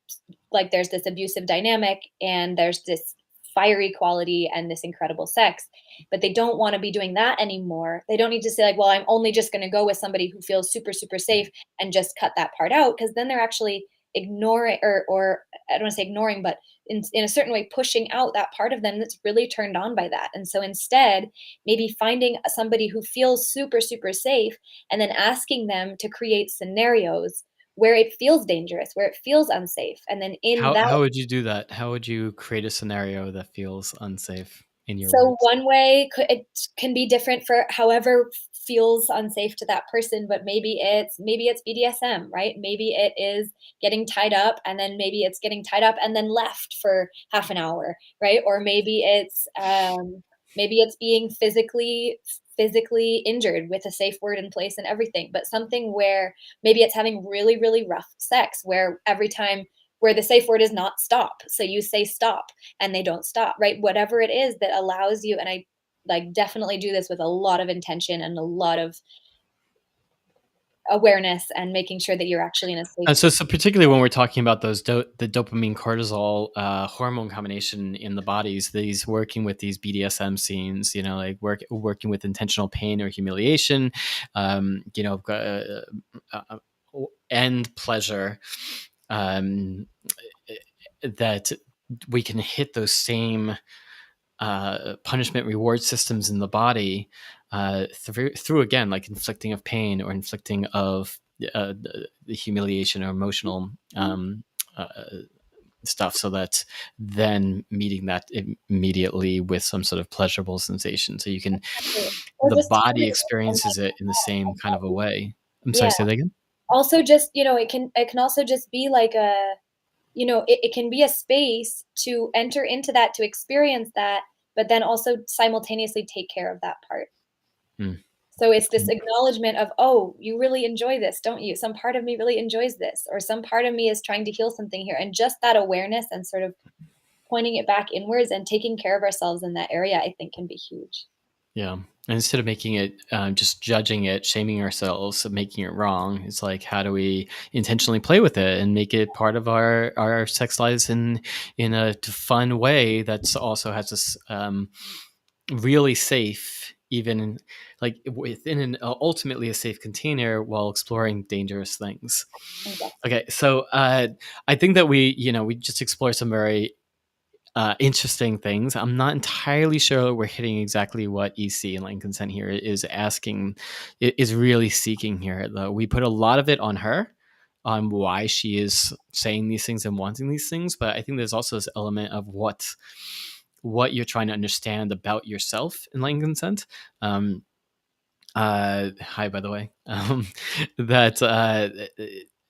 like there's this abusive dynamic and there's this fiery quality and this incredible sex, but they don't want to be doing that anymore. They don't need to say like, well, I'm only just going to go with somebody who feels super super safe and just cut that part out, because then they're actually ignoring, or I don't want to say ignoring, but in a certain way pushing out that part of them that's really turned on by that. And so instead, maybe finding somebody who feels super super safe and then asking them to create scenarios where it feels dangerous, where it feels unsafe, and then in that. How would you do that? How would you create a scenario that feels unsafe in your So words? one way it can be different for however feels unsafe to that person, but maybe it's BDSM, right? Maybe it is getting tied up, and then maybe it's getting tied up and then left for half an hour, right? Or maybe it's being physically injured with a safe word in place and everything, but something where maybe it's having really really rough sex, where every time, where the safe word is not stop, so you say stop and they don't stop, right? Whatever it is that allows you, and I like definitely do this with a lot of intention and a lot of awareness and making sure that you're actually in a safe So, space. so particularly when we're talking about the dopamine cortisol hormone combination in the bodies, these working with these BDSM scenes, like working with intentional pain or humiliation, uh, and pleasure, um, that we can hit those same punishment reward systems in the body through again, like inflicting of pain or inflicting of the humiliation or emotional uh, stuff, so that then meeting that immediately with some sort of pleasurable sensation, so you can Or the just body turning it on experiences it in the same kind of a way. I'm sorry, yeah. say that again. Also just, it can also just be like it can be a space to enter into that, to experience that, but then also simultaneously take care of that part. Hmm. So it's this acknowledgement of, oh, you really enjoy this, don't you? Some part of me really enjoys this, or some part of me is trying to heal something here. And just that awareness and sort of pointing it back inwards and taking care of ourselves in that area, I think can be huge. Yeah. And instead of making it, just judging it, shaming ourselves, making it wrong, it's like, how do we intentionally play with it and make it part of our sex lives in a fun way that's also has this really safe, even like within an ultimately a safe container while exploring dangerous things. Exactly. Okay, so I think that we just explored some very interesting things. I'm not entirely sure we're hitting exactly what EC and consent here is asking, is really seeking here. Though we put a lot of it on her, on why she is saying these things and wanting these things, but I think there's also this element of what you're trying to understand about yourself in enlightened consent. Hi, by the way. That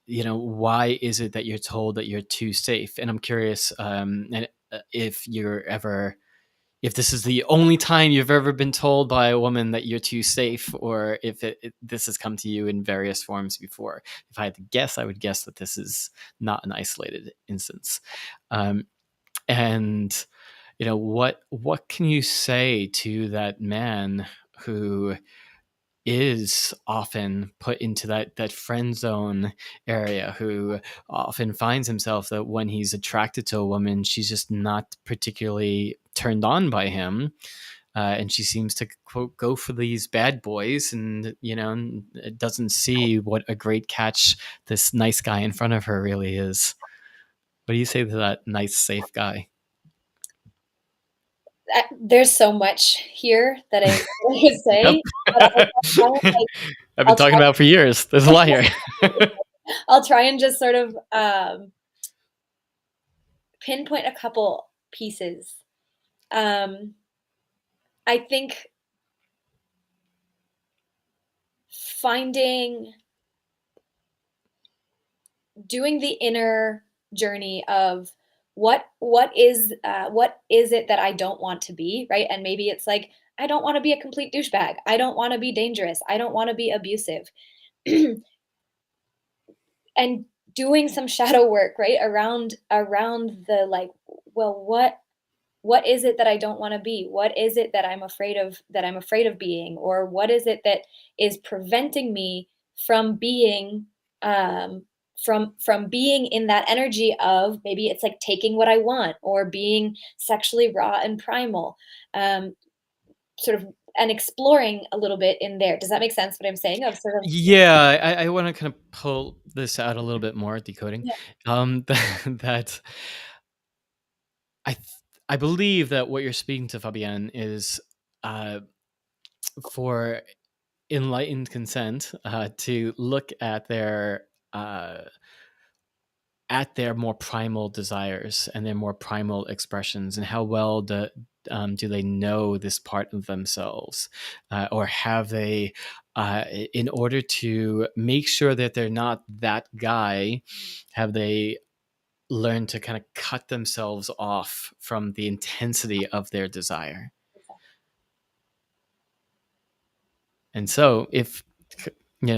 why is it that you're told that you're too safe? And I'm curious, and if you're ever, if this is the only time you've ever been told by a woman that you're too safe, or if this has come to you in various forms before. If I had to guess, I would guess that this is not an isolated instance. And what can you say to that man who is often put into that friend zone area, who often finds himself that when he's attracted to a woman, she's just not particularly turned on by him, and she seems to quote go for these bad boys, and doesn't see what a great catch this nice guy in front of her really is. What do you say to that nice safe guy? There's so much here that I would Yep. say, but I've been I'll talking try. about it for years. There's a lot here. I'll try and just sort of pinpoint a couple pieces. Um, I think finding doing the inner journey of what is it that I don't want to be, right? And maybe it's like, I don't want to be a complete douchebag. I don't want to be dangerous. I don't want to be abusive. And doing some shadow work, right? Around the like, well, what is it that I don't want to be? What is it that I'm afraid of being? Or what is it that is preventing me from being from being in that energy of, maybe it's like taking what I want, or being sexually raw and primal. Um, Sort of, and exploring a little bit in there. Does that make sense what I'm saying? Of sort of, Yeah, I want to kind of pull this out a little bit more, decoding. yeah. That I th- I believe that what you're speaking to, Fabienne, is uh, for enlightened consent to look uh, at their more primal desires and their more primal expressions, and how well do they know this part of themselves, or have they, in order to make sure that they're not that guy, have they learned to kind of cut themselves off from the intensity of their desire? And so, if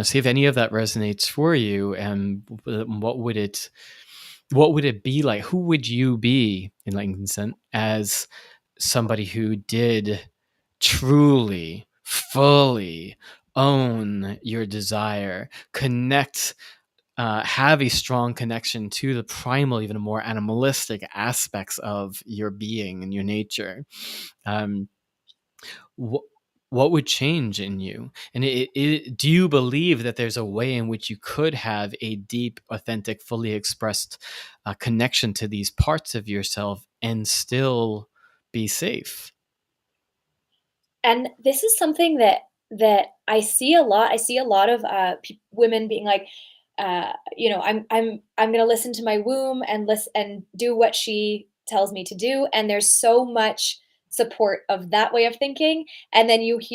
see if any of that resonates for you, and what would it be like? Who would you be in enlightened consent as somebody who did truly, fully own your desire, connect, have a strong connection to the primal, even more animalistic aspects of your being and your nature? Um, wh- what would change in you? And do you believe that there's a way in which you could have a deep, authentic, fully expressed connection to these parts of yourself and still be safe? And this is something that I see a lot. I see a lot of women being like, I'm going to listen to my womb and listen and do what she tells me to do. And there's so much support of that way of thinking. And then if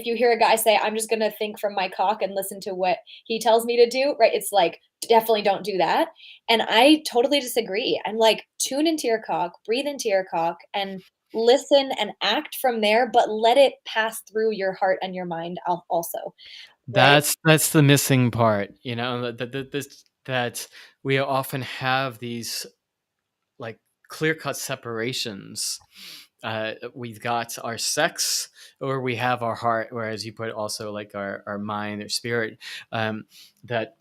you hear a guy say, I'm just going to think from my cock and listen to what he tells me to do, right? It's like, definitely don't do that. And I totally disagree. I'm like, tune into your cock, breathe into your cock, and listen and act from there, but let it pass through your heart and your mind also, right? That's the missing part, that we often have these like clear cut separations. We've got our sex, or we have our heart, whereas you put also like our mind or spirit. That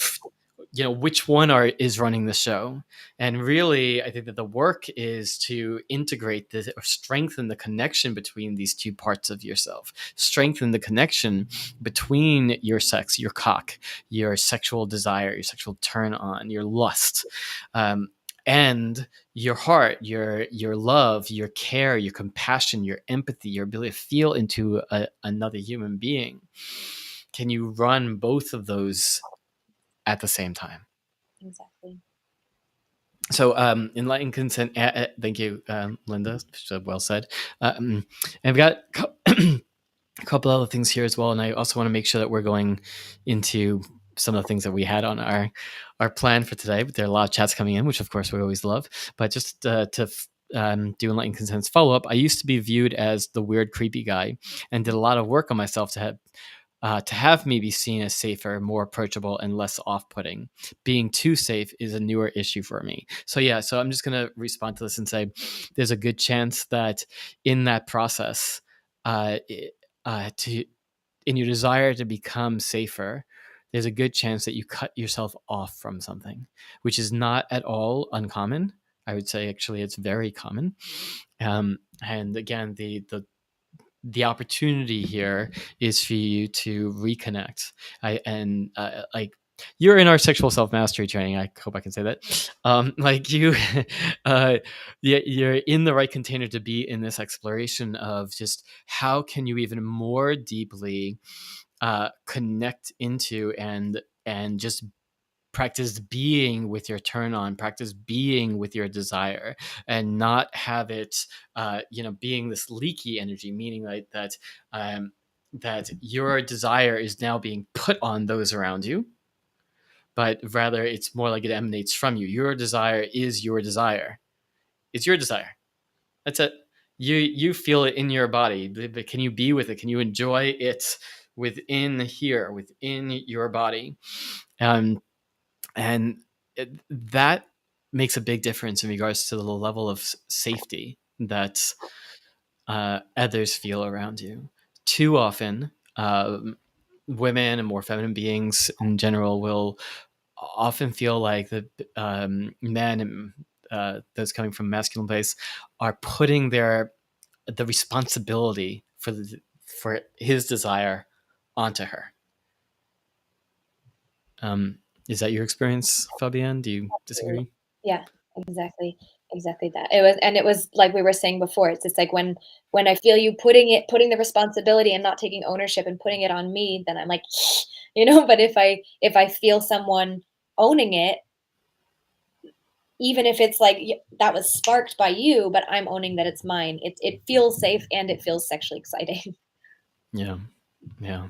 which one is running the show. And really, I think that the work is to integrate this, or strengthen the connection between these two parts of yourself, strengthen the connection between your sex, your cock, your sexual desire, your sexual turn on, your lust, and your heart, your love, your care, your compassion, your empathy, your ability to feel into another human being. Can you run both of those at the same time? Exactly. So, enlightened consent. Thank you, Linda. Well said. And I've got a couple other things here as well, and I also want to make sure that we're going into some of the things that we had on our plan for today. But there are a lot of chats coming in, which of course we always love. But just to do enlightened consent's follow up, I used to be viewed as the weird, creepy guy, and did a lot of work on myself to have me be seen as safer, more approachable, and less off-putting. Being too safe is a newer issue for me. So yeah, so I'm just going to respond to this and say there's a good chance that in that process, to in your desire to become safer, there's a good chance that you cut yourself off from something, which is not at all uncommon. I would say actually it's very common. And again, the opportunity here is for you to reconnect. Like, you're in our sexual self-mastery training. I hope I can say that. Like you, you're in the right container to be in this exploration of just how can you even more deeply connect into and just practice being with your turn on, practice being with your desire, and not have it being this leaky energy, meaning like that your desire is now being put on those around you, but rather it's more like it emanates from you. Your desire is your desire. It's your desire. That's it. You feel it in your body, but can you be with it? Can you enjoy it within here, within your body? And that makes a big difference in regards to the level of safety that others feel around you. Too often, women and more feminine beings in general will often feel like the men and those coming from masculine place are putting the responsibility for his desire onto her. Is that your experience, Fabienne? Do you disagree? Yeah, exactly. Exactly that. It was like we were saying before, it's just like when I feel you putting the responsibility and not taking ownership and putting it on me, then I'm like, but if I feel someone owning it, even if it's like that was sparked by you, but I'm owning that it's mine, it feels safe and it feels sexually exciting. Yeah, yeah.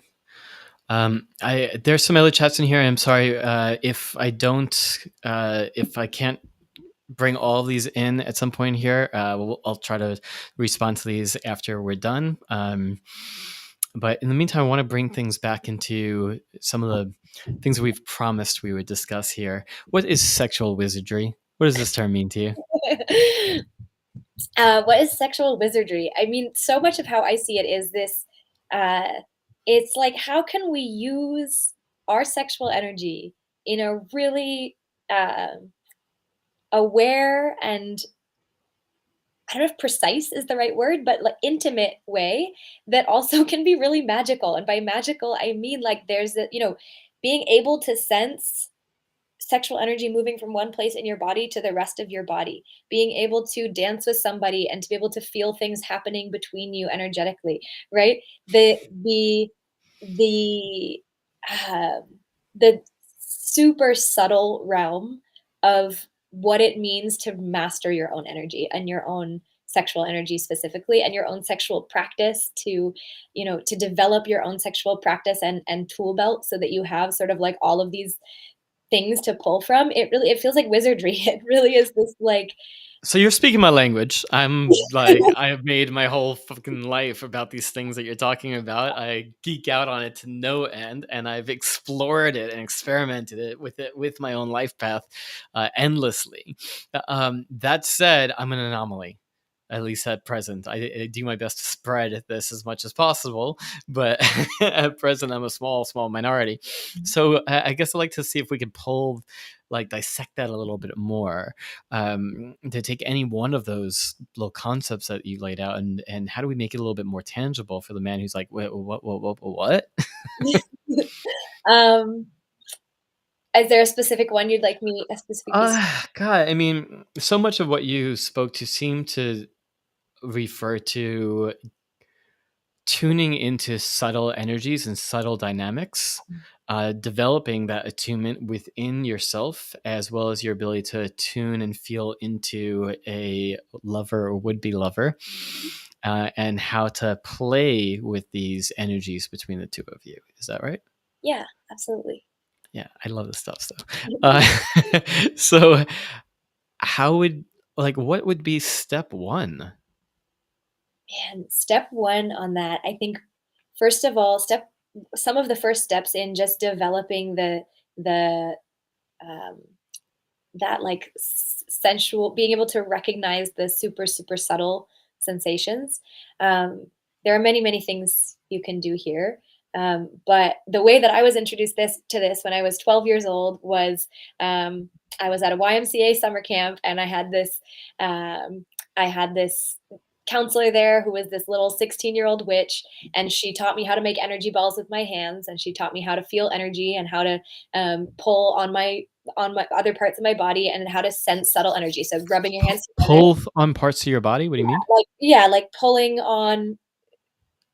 I there's some other chats in here. I'm sorry if I don't, if I can't bring all of these in at some point here. I'll try to respond to these after we're done. But in the meantime, I want to bring things back into some of the things that we've promised we would discuss here. What is sexual wizardry? What does this term mean to you? What is sexual wizardry? I mean, so much of how I see it is this. Uh, it's like, how can we use our sexual energy in a really uh, aware and, I don't know if precise is the right word, but like intimate way that also can be really magical. And by magical, I mean like there's being able to sense sexual energy moving from one place in your body to the rest of your body, being able to dance with somebody and to be able to feel things happening between you energetically, right? The um, the super subtle realm of what it means to master your own energy and your own sexual energy specifically, and your own sexual practice, to develop your own sexual practice and tool belt so that you have sort of like all of these things to pull from. It feels like wizardry. It really is this like So you're speaking my language. I'm like, I have made my whole fucking life about these things that you're talking about. I geek out on it to no end, and I've explored it and experimented it with my own life path endlessly. That said, I'm an anomaly, at least at present. I do my best to spread this as much as possible, but at present, I'm a small minority. So I guess I'd like to see if we could dissect that a little bit more, to take any one of those little concepts that you laid out, and how do we make it a little bit more tangible for the man who's like, wait, what? um is there a specific one you'd like me a specific piece? God, I mean, so much of what you spoke to seemed to refer to tuning into subtle energies and subtle dynamics, developing that attunement within yourself, as well as your ability to attune and feel into a lover or would be lover, and how to play with these energies between the two of you. Is that right? Yeah, absolutely. Yeah, I love this stuff. So, how would what would be step one? And step one on that, I think, first of all, some of the first steps in just developing the um, that like sensual, being able to recognize the super super subtle sensations. There are many things you can do here, but the way that I was introduced this when I was 12 years old was, I was at a YMCA summer camp, and um, I had this counselor there who was this little 16-year-old witch, and she taught me how to make energy balls with my hands, and she taught me how to feel energy and how to pull on my other parts of my body, and how to sense subtle energy. So rubbing your hands together, Pull on parts of your body? What do you mean? like yeah, like pulling on,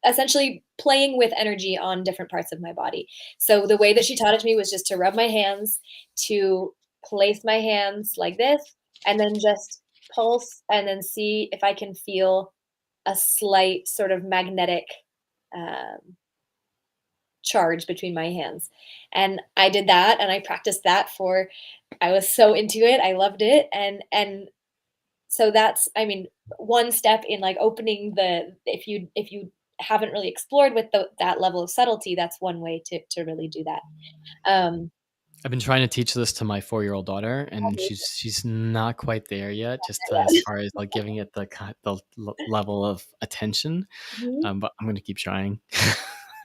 essentially playing with energy on different parts of my body. So the way that she taught it to me was just to rub my hands, to place my hands like this, and then just pulse, and then see if I can feel a slight sort of magnetic um, charge between my hands. And I did that, and I practiced that for, I was so into it. I loved it. And so that's, I mean, one step in like opening if you haven't really explored with that level of subtlety, that's one way to really do that. Um I've been trying to teach this to my 4-year-old daughter, and she's not quite there yet, just as far as like giving it the level of attention. Mhm. But I'm going to keep trying.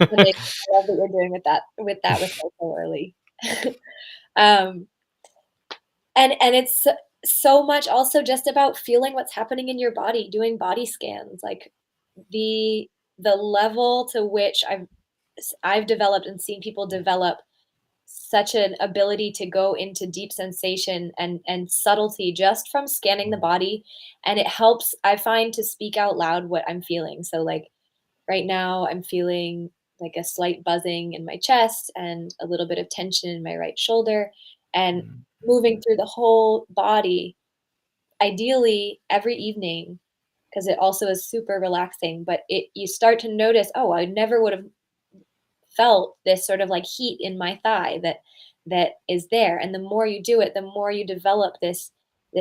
Amazing. I love that you're doing with her so early. Um, and it's so much also just about feeling what's happening in your body, doing body scans, like the level to which I've developed and seen people develop such an ability to go into deep sensation and subtlety just from scanning the body, and it helps, I find, to speak out loud what I'm feeling. So like right now I'm feeling like a slight buzzing in my chest and a little bit of tension in my right shoulder, and moving through the whole body, ideally every evening, because it also is super relaxing. But it you start to notice, oh, I never would have felt this sort of like heat in my thigh that is there. And the more you do it, the more you develop this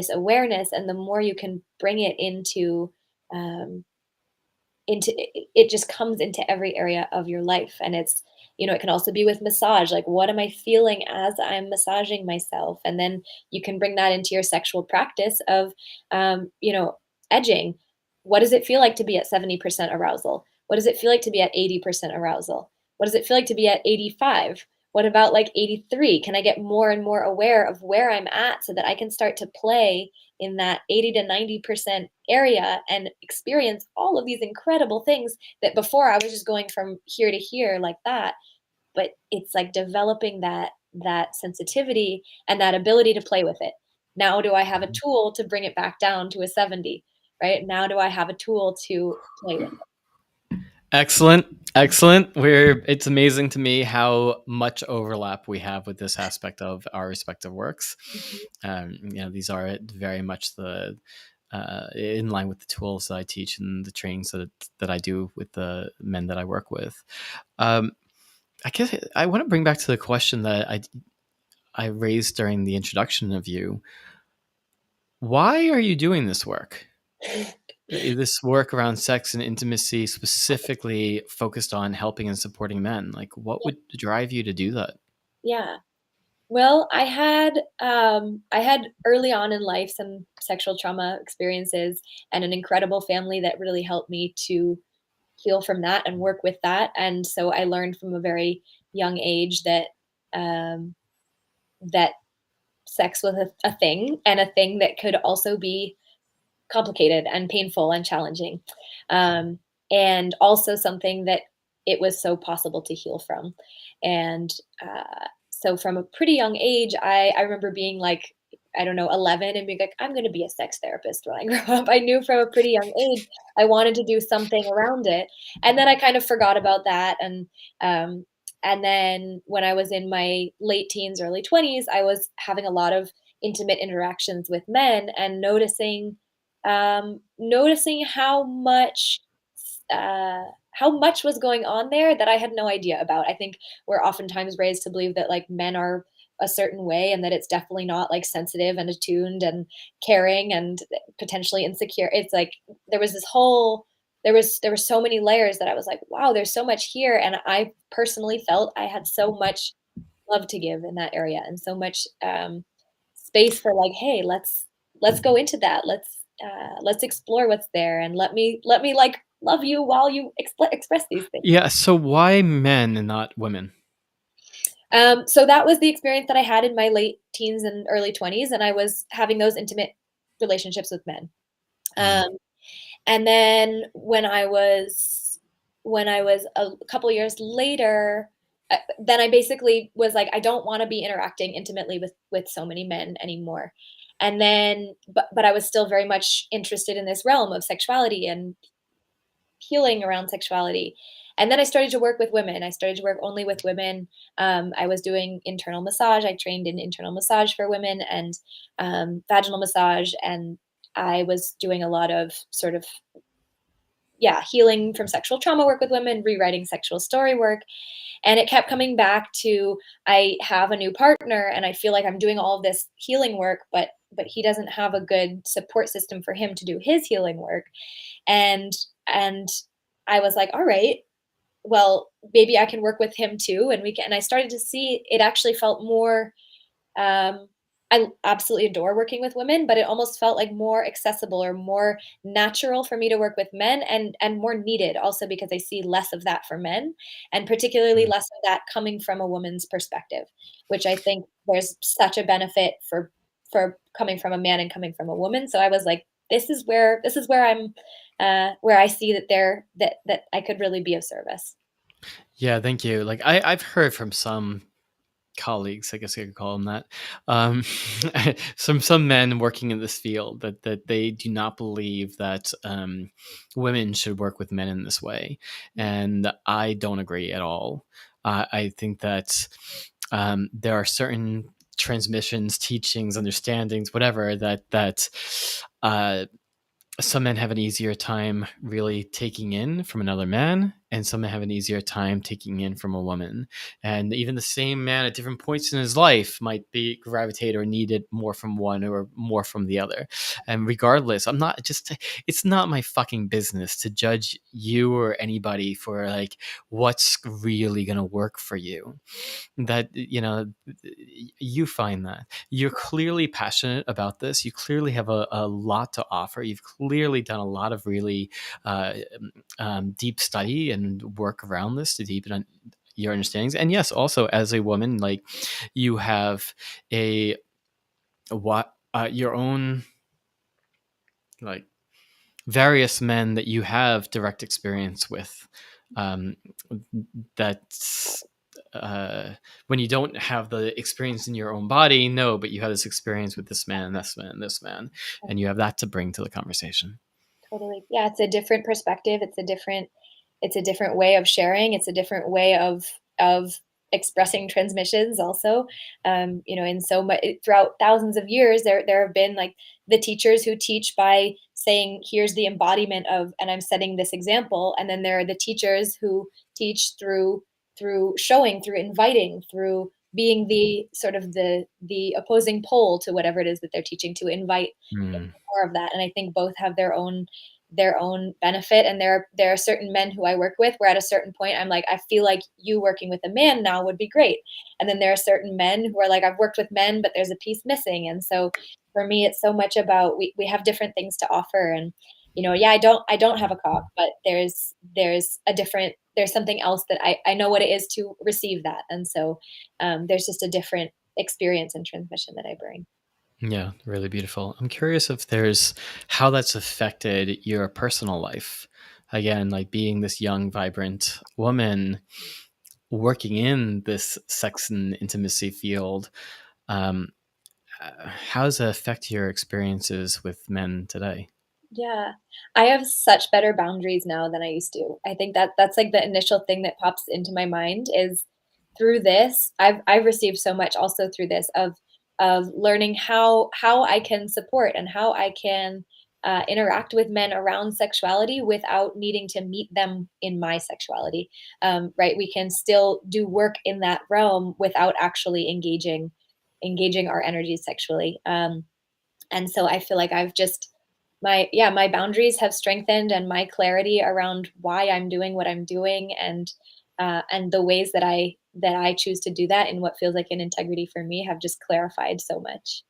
awareness, and the more you can bring it um, into it just comes into every area of your life. And it's, it can also be with massage, like what am I feeling as I'm massaging myself? And then you can bring that into your sexual practice of edging. What does it feel like to be at 70% arousal? What does it feel like to be at 80% arousal? What does it feel like to be at 85? What about like 83? Can I get more and more aware of where I'm at so that I can start to play in that 80 to 90% area and experience all of these incredible things that before I was just going from here to here like that. But it's like developing that sensitivity and that ability to play with it. Now do I have a tool to bring it back down to a 70, right? Now do I have a tool to play with Excellent. Excellent. It's amazing to me how much overlap we have with this aspect of our respective works. it? Mhm. These are very much the in line with the tools that I teach and the trainings that I do with the men that I work with. Um, I guess I want to bring back to the question that I raised during the introduction of you. Why are you doing this work? This work around sex and intimacy, specifically focused on helping and supporting men. Like, what would drive you to do that? Yeah. Well, I had early on in life some sexual trauma experiences and an incredible family that really helped me to heal from that and work with that. And so I learned from a very young age um, that sex was a thing, and a thing that could also be complicated and painful and challenging, um, and also something that it was so possible to heal from. And so from a pretty young age, I remember being like, I don't know, 11, and being like, I'm going to be a sex therapist when I grow up. I knew from a pretty young age I wanted to do something around it. And then I kind of forgot about that. Um, and then when I was in my late teens, early 20s, I was having a lot of intimate interactions with men and noticing uh, how much was going on there that I had no idea about. I think we're oftentimes raised to believe that like men are a certain way, and that it's definitely not like sensitive and attuned and caring and potentially insecure. It's like there was this whole there were so many layers that I was like, wow, there's so much here. And I personally felt I had so much love to give in that area, and so much space for like, hey, let's go into that. Let's explore what's there, and let me like love you while you express these things. Yeah. So why men and not women? So that was the experience that I had in my late teens and early 20s, and I was having those intimate relationships with men. Mm. Um, and then when I was a couple years later, then I basically was like, I don't want to be interacting intimately with so many men anymore. And then, but I was still very much interested in this realm of sexuality and healing around sexuality. And then I started to work with women. I started to work only with women. I was doing internal massage. I trained in internal massage for women and vaginal massage. And I was doing a lot of sort of, yeah, healing from sexual trauma work with women, rewriting sexual story work. And it kept coming back to, I have a new partner and I feel like I'm doing all of this healing work, but he doesn't have a good support system for him to do his healing work. And I was like, all right, well, maybe I can work with him too. And I started to see it actually felt more I absolutely adore working with women, but it almost felt like more accessible or more natural for me to work with men, and more needed also because I see less of that for men, and particularly Mm. less of that coming from a woman's perspective, which I think there's such a benefit for coming from a man and coming from a woman. So I was like, this is where I'm where I see that that I could really be of service. Yeah, thank you. Like I've heard from some colleagues, I guess I could call them that, um, some men working in this field that they do not believe that women should work with men in this way, and I don't agree at all. I think that there are certain transmissions, teachings, understandings, whatever that uh, some men have an easier time really taking in from another man, and some men have an easier time taking in from a woman. And even the same man at different points in his life might be gravitate or need it more from one or more from the other. And regardless, I'm not just, it's not my fucking business to judge you or anybody for like what's really going to work for you. That, you know, you find that you're clearly passionate about this, you clearly have a lot to offer, you've clearly done a lot of really uh, deep study and work around this to deepen your understandings. And yes, also as a woman, like you have a what your own like various men that you have direct experience with, um, that's when you don't have the experience in your own body, no, but you have this experience with this man, this man, this man, and you have that to bring to the conversation. Totally. Yeah, it's a different perspective. It's a different way of sharing. It's a different way of expressing transmissions also. In so much throughout thousands of years, there have been like the teachers who teach by saying, here's the embodiment of, and I'm setting this example. And then there are the teachers who teach through showing, through inviting, through being the sort of the opposing pole to whatever it is that they're teaching, to invite Hmm. more of that. And I think both have their own benefit. And there are certain men who I work with where at a certain point I'm like, I feel like you working with a man now would be great. And then there are certain men who are like, I've worked with men, but there's a piece missing. And so for me, it's so much about we have different things to offer. And yeah, I don't have a cock, but there's something else that I know what it is to receive that. And so there's just a different experience and transmission that I bring. Yeah, really beautiful. I'm curious if there's how that's affected your personal life. Again, like being this young, vibrant woman working in this sex and intimacy field. Um, how does it affect your experiences with men today? Yeah. I have such better boundaries now than I used to. I think that that's like the initial thing that pops into my mind is through this, I've received so much also through this of learning how I can support and how I can interact with men around sexuality without needing to meet them in my sexuality. Right? We can still do work in that realm without actually engaging our energies sexually. And so I feel like I've just my boundaries have strengthened, and my clarity around why I'm doing what I'm doing, and the ways that I choose to do that in what feels like an integrity for me have just clarified so much.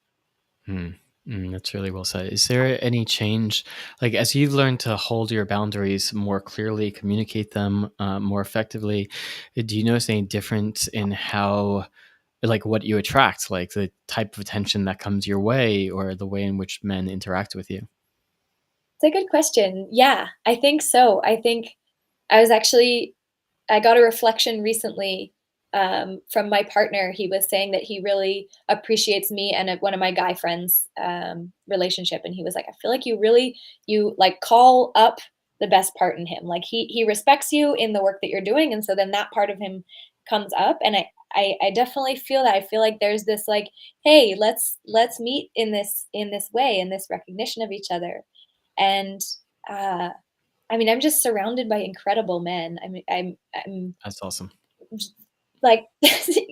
Hmm. That's really well said. Is there any change, like as you've learned to hold your boundaries more clearly, communicate them more effectively? Do you notice any difference in how, like, what you attract, like the type of attention that comes your way, or the way in which men interact with you? It's a good question. Yeah, I think so. I think I was actually I got a reflection recently from my partner. He was saying that he really appreciates me and one of my guy friends' relationship, and he was like, "I feel like you like call up the best part in him. Like he respects you in the work that you're doing, and so then that part of him comes up." And I definitely feel that. I feel like there's this like, "Hey, let's meet in this way, in this recognition of each other," and. Uh, I mean, I'm just surrounded by incredible men. I mean, I'm That's awesome. j like,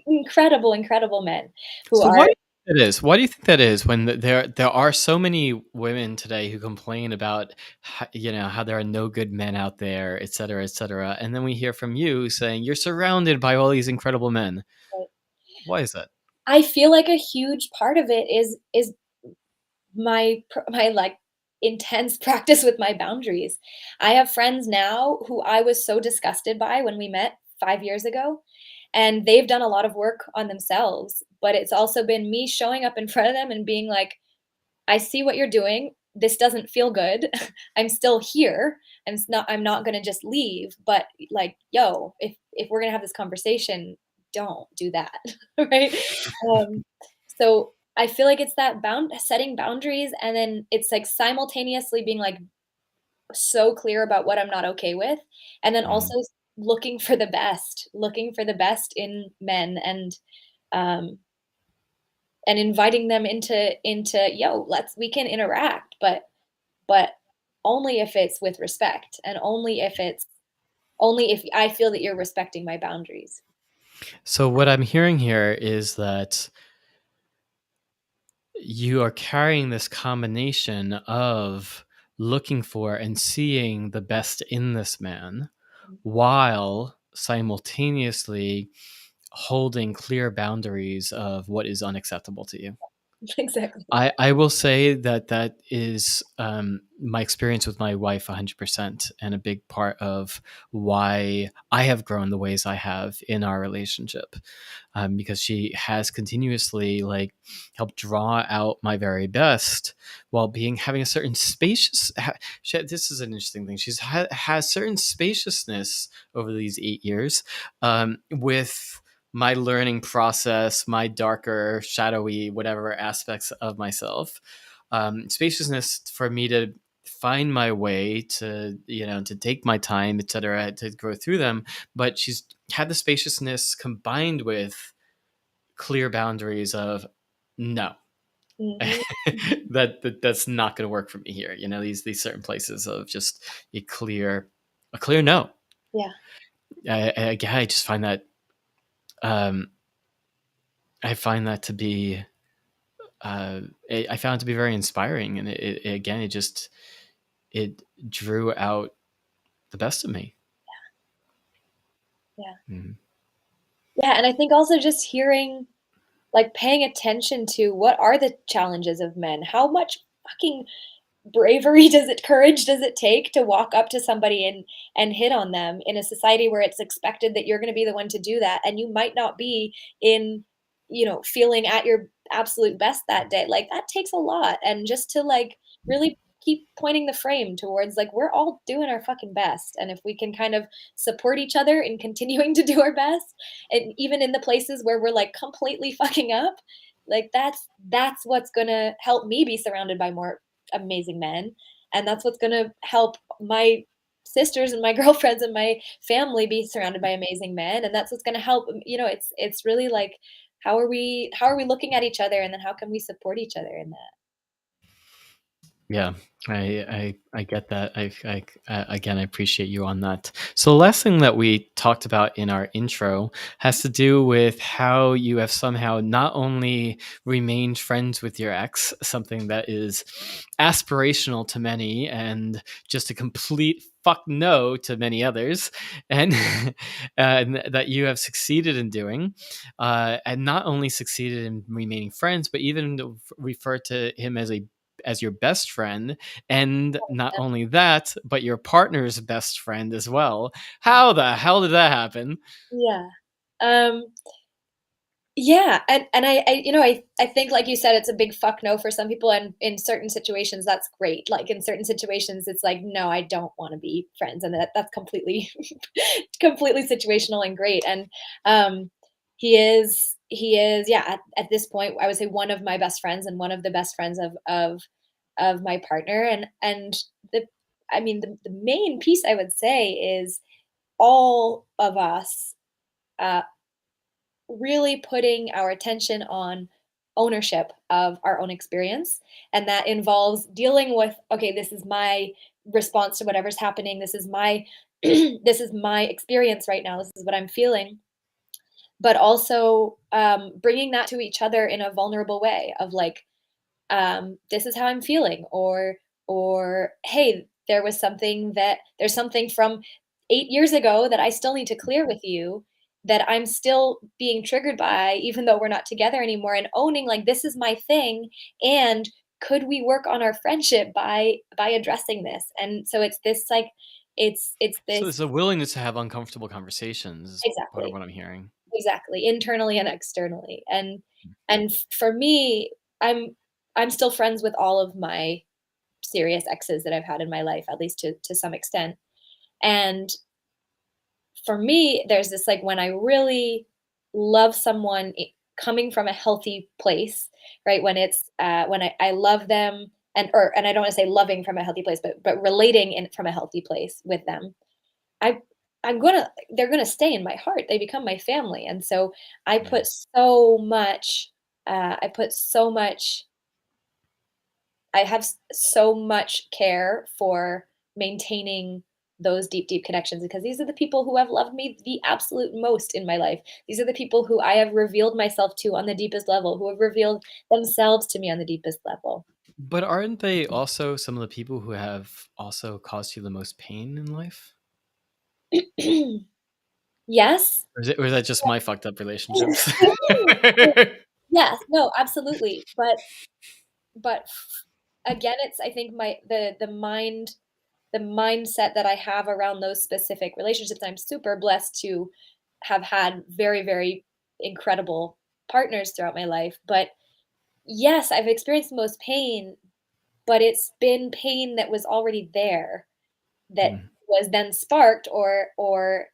incredible, incredible men who So are why do you think that is? Why do you think that is when there are so many women today who complain about how there are no good men out there, et cetera, and then we hear from you saying you're surrounded by all these incredible men. like, Why is that? I feel like a huge part of it is my, like, intense practice with my boundaries. I have friends now who I was so disgusted by when we met 5 years ago, and they've done a lot of work on themselves, but it's also been me showing up in front of them and being like, "I see what you're doing. This doesn't feel good. I'm still here. I'm not gonna just leave, but, like, yo, if we're gonna have this conversation, don't do that." Right? Um, so I feel like it's that setting boundaries, and then it's, like, simultaneously being, like, so clear about what I'm not okay with, and then Mhm. also looking for the best in men, um and inviting them into, "Yo, we can interact, but only if it's with respect, and only if I feel that you're respecting my boundaries." So what I'm hearing here is that you are carrying this combination of looking for and seeing the best in this man while simultaneously holding clear boundaries of what is unacceptable to you. Exactly. I will say that that is my experience with my wife 100%, and a big part of why I have grown the ways I have in our relationship, because she has continuously like helped draw out my very best while being having a certain this is an interesting thing. Has certain spaciousness over these 8 years, with my learning process, my darker, shadowy, whatever aspects of myself. Spaciousness for me to find my way, to to take my time, etc., to go through them. But she's had the spaciousness combined with clear boundaries of no. Mhm. That's not going to work for me here. These certain places of just a clear no. Yeah. I just find that, um, I find that to be I found it to be very inspiring, and again, it drew out the best of me. Yeah. Mhm. Yeah, and I think also just hearing, like, paying attention to what are the challenges of men? How much fucking courage does it take to walk up to somebody and hit on them in a society where it's expected that you're going to be the one to do that, and you might not be in, feeling at your absolute best that day. Like, that takes a lot, and just to, like, really keep pointing the frame towards, like, we're all doing our fucking best, and if we can kind of support each other in continuing to do our best, and even in the places where we're, like, completely fucking up, like, that's what's going to help me be surrounded by more amazing men, and that's what's gonna help my sisters and my girlfriends and my family be surrounded by amazing men, and that's what's gonna help, it's really like, how are we looking at each other, and then how can we support each other in that? Yeah, I get that. Again, I appreciate you on that. So the last thing that we talked about in our intro has to do with how you have somehow not only remained friends with your ex, something that is aspirational to many and just a complete fuck no to many others, and, and that you have succeeded in doing, and not only succeeded in remaining friends, but even to refer to him as your best friend, and not only that, but your partner's best friend as well. How the hell did that happen? Yeah. Um, yeah, and I think, like you said, it's a big fuck no for some people, and in certain situations, that's great. Like, in certain situations, it's like, "No, I don't wanna be friends," and that's completely completely situational and great, and, he is, yeah, at this point, I would say one of my best friends and one of the best friends of my partner, and the I mean, the main piece I would say is all of us, uh, really putting our attention on ownership of our own experience. And that involves dealing with, okay, this is my response to whatever's happening. This is my this is my experience right now. This is what I'm feeling. But also bringing that to each other in a vulnerable way of, like, this is how I'm feeling, or hey, there's something from 8 years ago that I still need to clear with you, that I'm still being triggered by, even though we're not together anymore, and owning like this is my thing, and could we work on our friendship by addressing this? And so it's this like it's So this there's a willingness to have uncomfortable conversations is part of exactly. what I'm hearing. Exactly, internally and externally. For me, I'm I'm still friends with all of my serious exes that I've had in my life, at least to some extent. And for me, there's this like when I really love someone coming from a healthy place, right? When it's when I love them and I don't want to say loving from a healthy place, but relating in from a healthy place with them. I I'm gonna they're gonna stay in my heart. They become my family. And so I Yeah. put so much I put so much I have so much care for maintaining those deep, deep connections because these are the people who have loved me the absolute most in my life. These are the people who I have revealed myself to on the deepest level, who have revealed themselves to me on the deepest level. But aren't they also some of the people who have also caused you the most pain in life? Yes. Or is that just my fucked up relationships? Yes, no, absolutely. But again, it's I think the mindset that I have around those specific relationships. I'm super blessed to have had very, very incredible partners throughout my life. But yes, I've experienced the most pain, but it's been pain that was already there that Mm. was then sparked or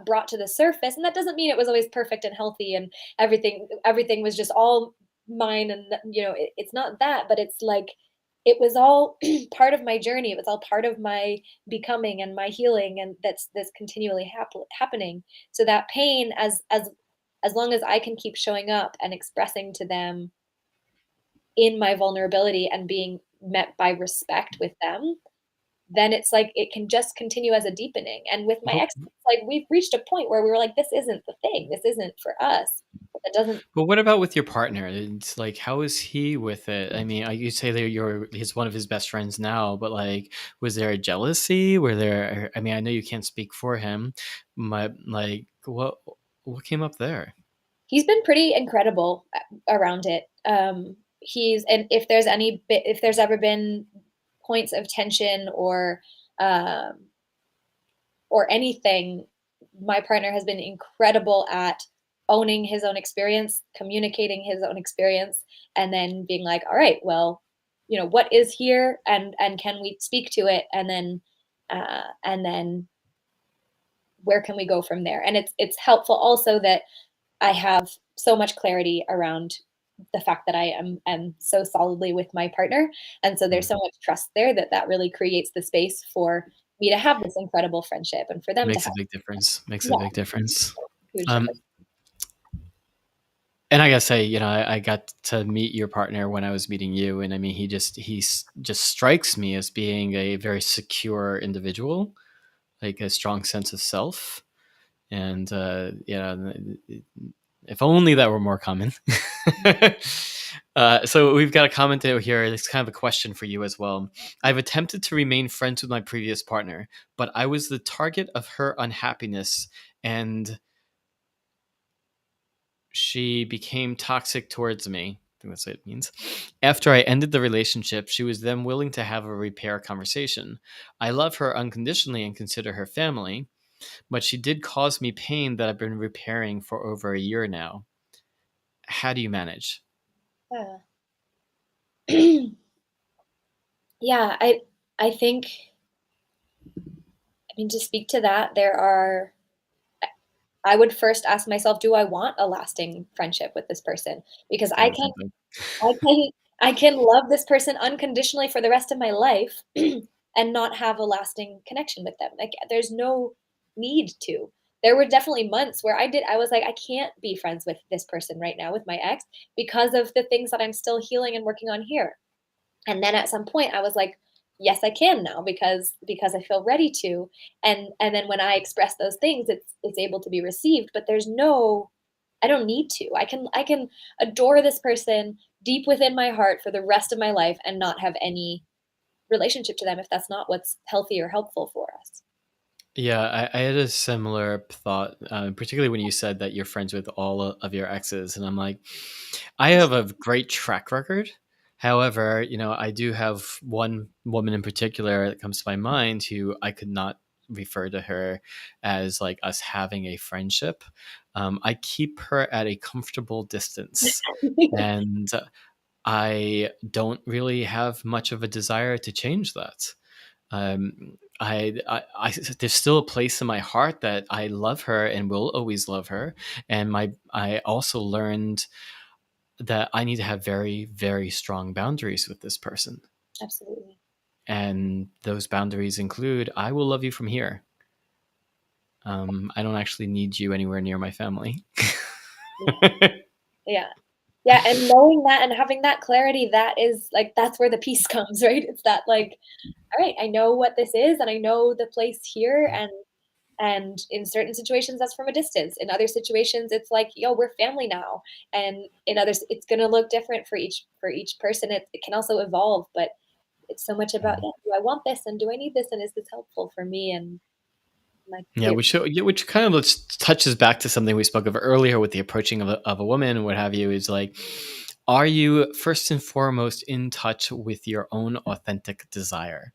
brought to the surface. And that doesn't mean it was always perfect and healthy and everything was just all mine. And it's not that, but it's like it was all part of my journey. It was all part of my becoming and my healing, and that's continually happening. So that pain, as long as I can keep showing up and expressing to them in my vulnerability and being met by respect with them, then it's like it can just continue as a deepening. And with my But ex, it's like we've reached a point where we were like, this isn't the thing. This isn't for us. But that doesn't but what about with your partner? It's like, how is he with it? I mean, you say that he's one of his best friends now, but like, was there a jealousy? Were there? I mean, I know you can't speak for him, but like, what came up there? he's been pretty incredible around it. He's and if there's ever been points of tension um, or anything, my partner has been incredible at owning his own experience, communicating his own experience, and then being like, all right, well, what is here and can we speak to it? And then where can we go from there? And it's helpful also that I have so much clarity around the fact that I am so solidly with my partner, and so there's Mm. so much trust there that really creates the space for me to have this incredible friendship and for them to Makes a have big difference. Makes a yeah, big difference. huge Um, difference. and I gotta say, I got to meet your partner when I was meeting you, and I mean, just strikes me as being a very secure individual, like a strong sense of self, and if only that were more common. So we've got a comment out here. It's kind of a question for you as well. I've attempted to remain friends with my previous partner, but I was the target of her unhappiness, and she became toxic towards me. I think that's what it means. After I ended the relationship, she was then willing to have a repair conversation. I love her unconditionally and consider her family, but she did cause me pain that I've been repairing for over a year now. How do you manage? Yeah. Yeah, I think I mean to speak to that, I would first ask myself, do I want a lasting friendship with this person? Because Kind of the same thing. I can I can love this person unconditionally for the rest of my life and not have a lasting connection with them. Like there's no need to. There were definitely months where I was like, I can't be friends with this person right now with my ex because of the things that I'm still healing and working on here. And then at some point I was like, yes, I can now because I feel ready to. And then when I express those things, it's able to be received, but there's no I don't need to. I can adore this person deep within my heart for the rest of my life and not have any relationship to them if that's not what's healthy or helpful for us. Yeah, I had a similar thought, particularly when you said that you're friends with all of your exes, and I'm like, I have a great track record. However, I do have one woman in particular that comes to my mind who I could not refer to her as like us having a friendship. I keep her at a comfortable distance, and I don't really have much of a desire to change that. There's still a place in my heart that I love her and will always love her. And I also learned that I need to have very, very strong boundaries with this person. Absolutely. And those boundaries include, I will love you from here. I don't actually need you anywhere near my family. Yeah. Yeah. Yeah, and knowing that and having that clarity, that is like that's where the peace comes, right? It's that like, all right, I know what this is and I know the place here, and in certain situations that's from a distance. In other situations it's like, yo, we're family now. And in others it's going to look different for each person. It can also evolve, but it's so much about, yeah, do I want this and do I need this and is this helpful for me and my Yeah, career? which kind of touches back to something we spoke of earlier with the approaching of a woman and what have you. Is like, are you first and foremost in touch with your own authentic desire?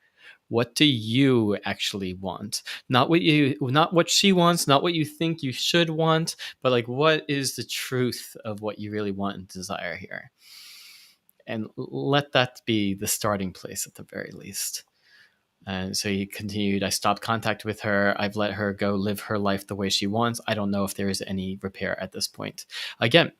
What do you actually want? Not what she wants, not what you think you should want, but like, what is the truth of what you really want and desire here? And let that be the starting place at the very least. And so he continued, I stopped contact with her. I've let her go live her life the way she wants. I don't know if there is any repair at this point. Again,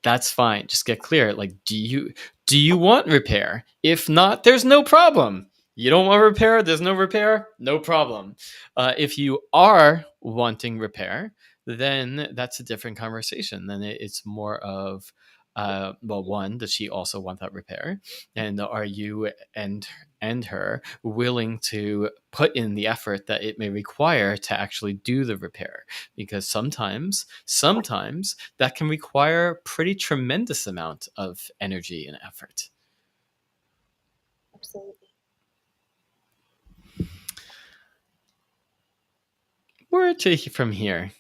that's fine. Just get clear. Like, do you want repair? If not, there's no problem. You don't want repair, there's no repair, no problem. If you are wanting repair, then that's a different conversation. Then it's more of, well, one, does she also want that repair? And are you and her willing to put in the effort that it may require to actually do the repair? Because sometimes that can require a pretty tremendous amount of energy and effort. Absolutely. Where to from here?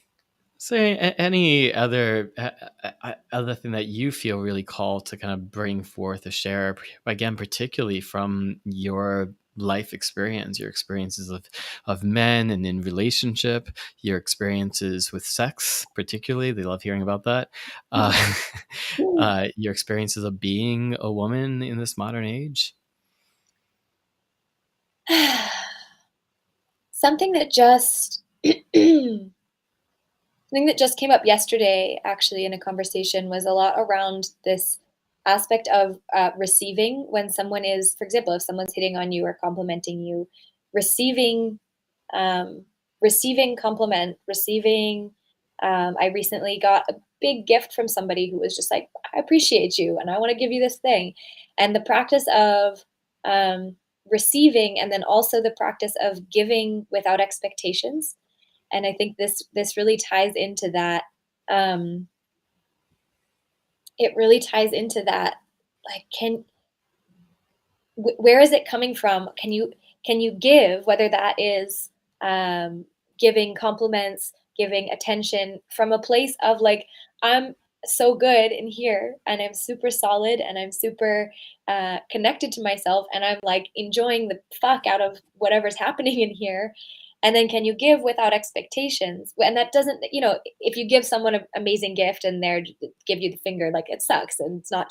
Say any other thing that you feel really called to kind of bring forth or share, again, particularly from your life experience, your experiences of men and in relationship, your experiences with sex, particularly. They love hearing about that. Uh, your experiences of being a woman in this modern age. Something that just something that just came up yesterday, actually, in a conversation was a lot around this aspect of receiving when someone is, for example, if someone's hitting on you or complimenting you, receiving, um, receiving compliment, receiving. I recently got a big gift from somebody who was just like, I appreciate you and I want to give you this thing. And the practice of receiving, and then also the practice of giving without expectations. And I think this really ties into that. Um, it really ties into that. Like, where is it coming from? Can you give, whether that is giving compliments, giving attention from a place of like, I'm so good in here and I'm super solid and I'm super connected to myself and I'm like enjoying the fuck out of whatever's happening in here. And then can you give without expectations? And that doesn't, if you give someone an amazing gift and they're give you the finger, like it sucks. And it's not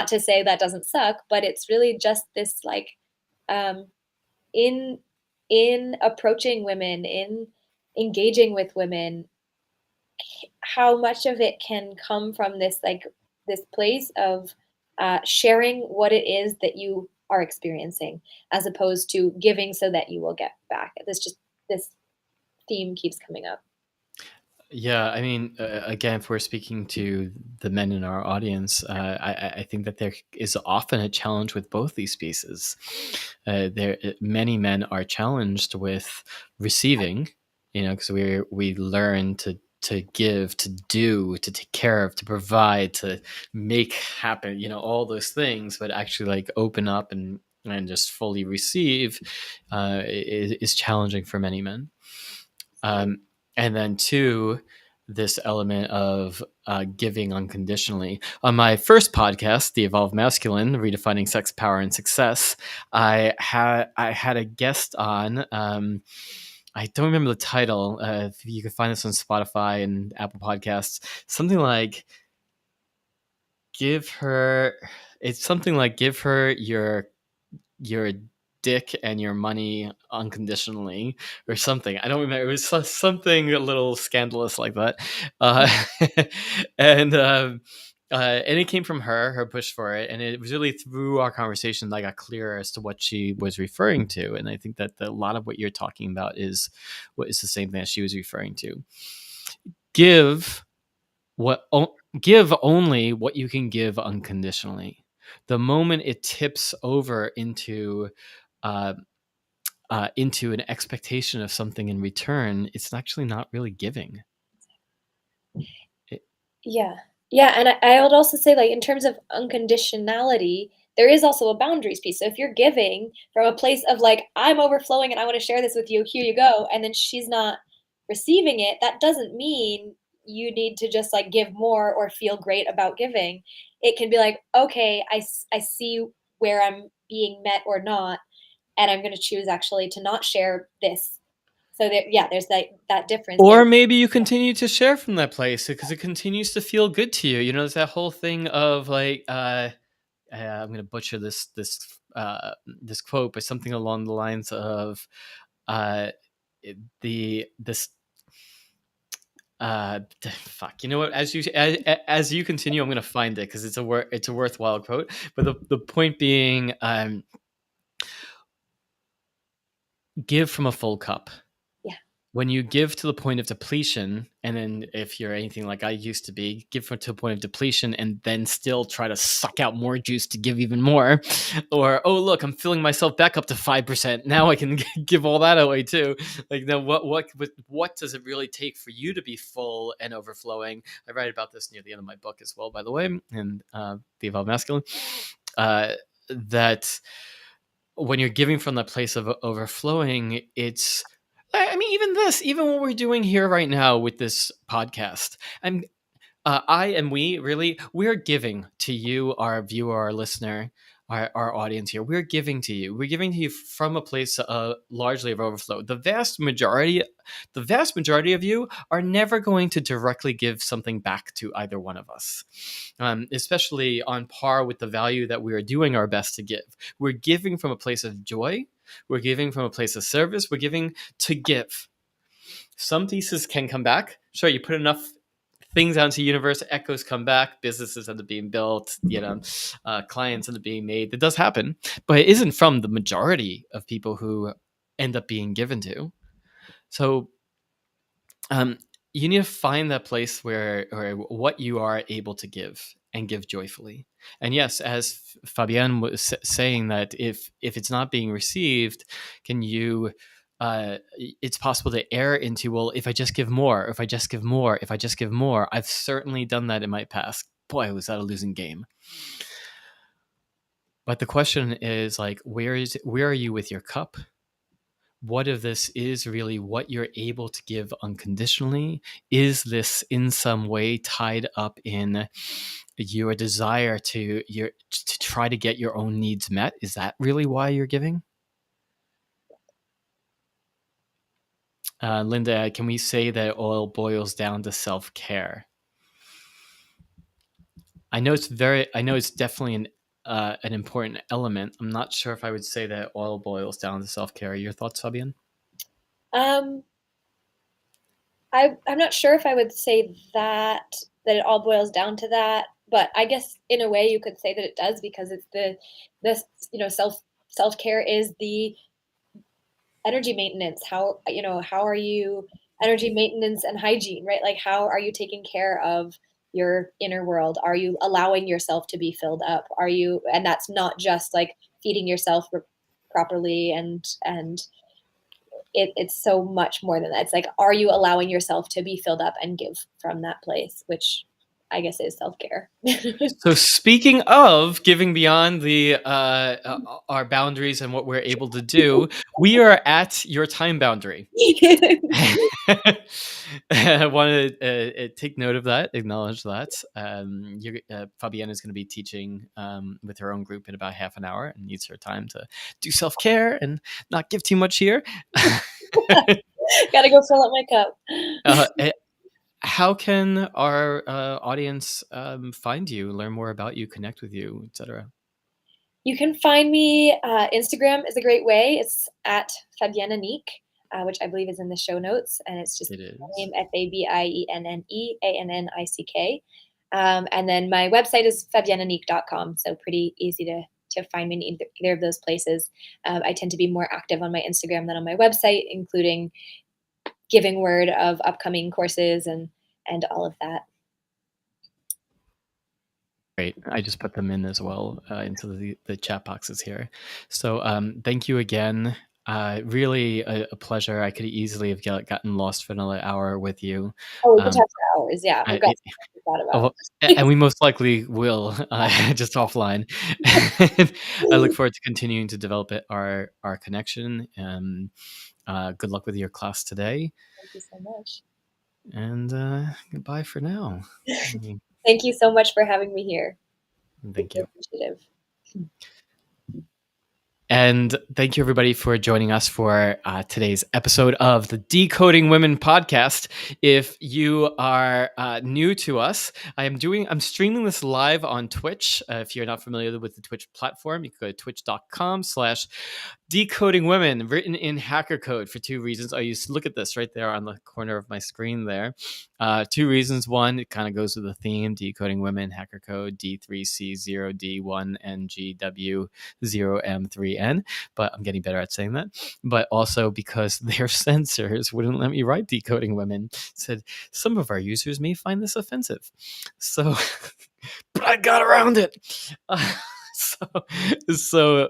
to say that doesn't suck, but it's really just this like um, in in approaching women, in engaging with women, how much of it can come from this like this place of sharing what it is that you are experiencing, as opposed to giving so that you will get back. This theme keeps coming up. Yeah, I mean, again, if we're speaking to the men in our audience, I think that there is often a challenge with both these pieces. Many men are challenged with receiving, because we learn to give, to do, to take care of, to provide, to make happen, all those things, but actually like open up and just fully receive is challenging for many men. And then two, this element of giving unconditionally. On my first podcast, The Evolved Masculine, Redefining Sex, Power, and Success, I had a guest on. I don't remember the title. If you can find this on Spotify and Apple Podcasts, something like give her. It's something like give her your dick and your money unconditionally or something. I don't remember. It was something a little scandalous like that. Uh, and and it came from her push for it. And it was really through our conversation that I got clearer as to what she was referring to. And I think that a lot of what you're talking about is what is the same thing that she was referring to. Give what give only what you can give unconditionally. The moment it tips over uh, into an expectation of something in return, it's actually not really giving. It, Yeah. Yeah, and I would also say, like, in terms of unconditionality, there is also a boundaries piece. So if you're giving from a place of like, I'm overflowing and I want to share this with you, here you go, and then she's not receiving it, that doesn't mean you need to just like give more or feel great about giving. It can be like, okay, I see where I'm being met or not, and I'm going to choose actually to not share this. So that, yeah, there's that difference there. or maybe you continue to share from that place because it continues to feel good to you. You know, there's that whole thing of like, I'm going to butcher this quote, but something along the lines of uh, this fuck, you know what, as you continue, I'm going to find it because it's a worthwhile quote, but the point being, give from a full cup. Yeah. When you give to the point of depletion, and then if you're anything like I used to be, give to a point of depletion and then still try to suck out more juice to give even more, or oh look, I'm filling myself back up to 5%. Now I can give all that away too. Like, now what does it really take for you to be full and overflowing? I write about this near the end of my book as well, by the way, and The Evolved Masculine. That when you're giving from the place of overflowing, it's, I mean, even what we're doing here right now with this podcast, I and we're giving to you, our viewer, our listener, our audience here. We're giving to you. We're giving to you from a place largely of overflow. The vast majority of you are never going to directly give something back to either one of us, especially on par with the value that we are doing our best to give. We're giving from a place of joy. We're giving from a place of service. We're giving to give. Some pieces can come back. Sure, you put enough things out into the universe, echoes come back, businesses end up being built, clients end up being made. That does happen, but it isn't from the majority of people who end up being given to. So you need to find that place where what you are able to give and give joyfully. And yes, as Fabienne was saying, that if it's not being received, can you it's possible to err into, well, if I just give more, if I just give more, if I just give more. I've certainly done that in my past. Boy, was that a losing game. But the question is, like, where are you with your cup? What if this is really what you're able to give unconditionally? Is this in some way tied up in your desire to try to get your own needs met? Is that really why you're giving? Linda, can we say that oil boils down to self-care? I know it's definitely an important element. I'm not sure if I would say that oil boils down to self-care. Your thoughts, Fabienne? Um, I'm not sure if I would say that it all boils down to that, but I guess in a way you could say that it does, because it's this self-care is the energy maintenance. How are you, energy maintenance and hygiene, right? Like, how are you taking care of your inner world? Are you allowing yourself to be filled up? And that's not just like feeding yourself properly, and it's so much more than that. It's like, are you allowing yourself to be filled up and give from that place, which I guess, is self-care. So speaking of giving beyond the our boundaries and what we're able to do, we are at your time boundary. I want to take note of that, acknowledge that. Fabienne is going to be teaching with her own group in about half an hour and needs her time to do self-care and not give too much here. Gotta go fill up my cup. How can our audience find you, learn more about you, connect with you, etc.? You can find me. Instagram is a great way. It's at Fabienne Anique, which I believe is in the show notes, and it's just It my is. name, FABIENNEANNICK. And then my website is fabienneanique.com, so pretty easy to find me in either of those places. I tend to be more active on my Instagram than on my website, including giving word of upcoming courses and all of that. Great. I just put them in as well into the chat boxes here. So thank you again. Really a pleasure. I could easily have gotten lost for another hour with you. Oh, we could talk for hours. Yeah, we've got I, stuff to thought Oh, about. and we most likely will, just offline. I look forward to continuing to develop our connection. Good luck with your class today. Thank you so much. And goodbye for now. Thank you so much for having me here. Thank you. Appreciative. And thank you, everybody, for joining us for today's episode of the Decoding Women podcast. If you are new to us, I'm streaming this live on Twitch. If you're not familiar with the Twitch platform, you can go to twitch.com/Decoding Women, written in hacker code for two reasons. Look at this right there on the corner of my screen there. Two reasons. One, it kind of goes with the theme, Decoding Women, hacker code, D3C0D1NG W0M3N, but I'm getting better at saying that. But also because their censors wouldn't let me write Decoding Women. Said some of our users may find this offensive. So, but I got around it. So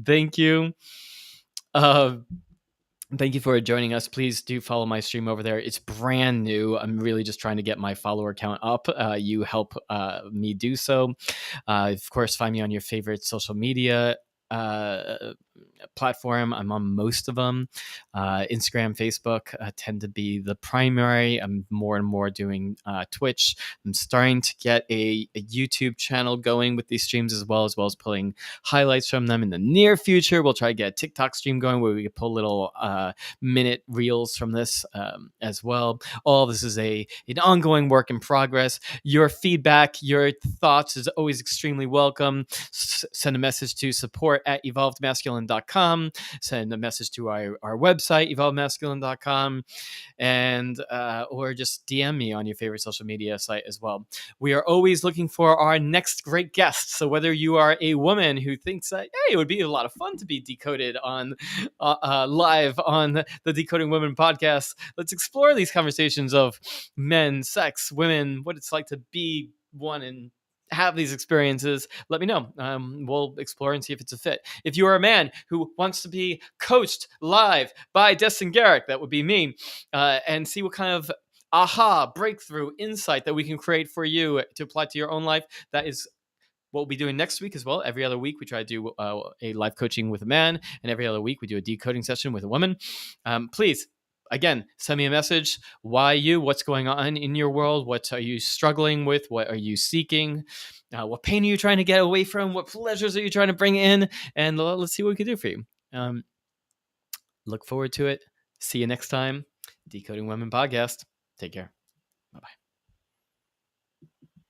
thank you. Thank you for joining us. Please do follow my stream over there. It's brand new. I'm really just trying to get my follower count up. You help me do so. Of course, find me on your favorite social media platform. I'm on most of them. Instagram, Facebook tend to be the primary. I'm more and more doing Twitch. I'm starting to get a YouTube channel going with these streams as well as pulling highlights from them in the near future. We'll try to get a TikTok stream going where we can pull little minute reels from this as well. All this is an ongoing work in progress. Your feedback, your thoughts is always extremely welcome. Send a message to support@evolvedmasculine.com. Send a message to our website, evolvedmasculine.com, and or just DM me on your favorite social media site as well. We are always looking for our next great guest. So whether you are a woman who thinks that, hey, it would be a lot of fun to be decoded on live on the Decoding Women podcast, let's explore these conversations of men, sex, women, what it's like to be one and have these experiences. Let me know. We'll explore and see if it's a fit. If you are a man who wants to be coached live by Destin Garrick, that would be me, and see what kind of aha, breakthrough, insight that we can create for you to apply to your own life, that is what we'll be doing next week as well. Every other week, we try to do a live coaching with a man, and every other week, we do a decoding session with a woman. Please, again, send me a message. Why you? What's going on in your world? What are you struggling with? What are you seeking? What pain are you trying to get away from? What pleasures are you trying to bring in? And let's see what we can do for you. Look forward to it. See you next time. Decoding Women podcast. Take care. Bye-bye.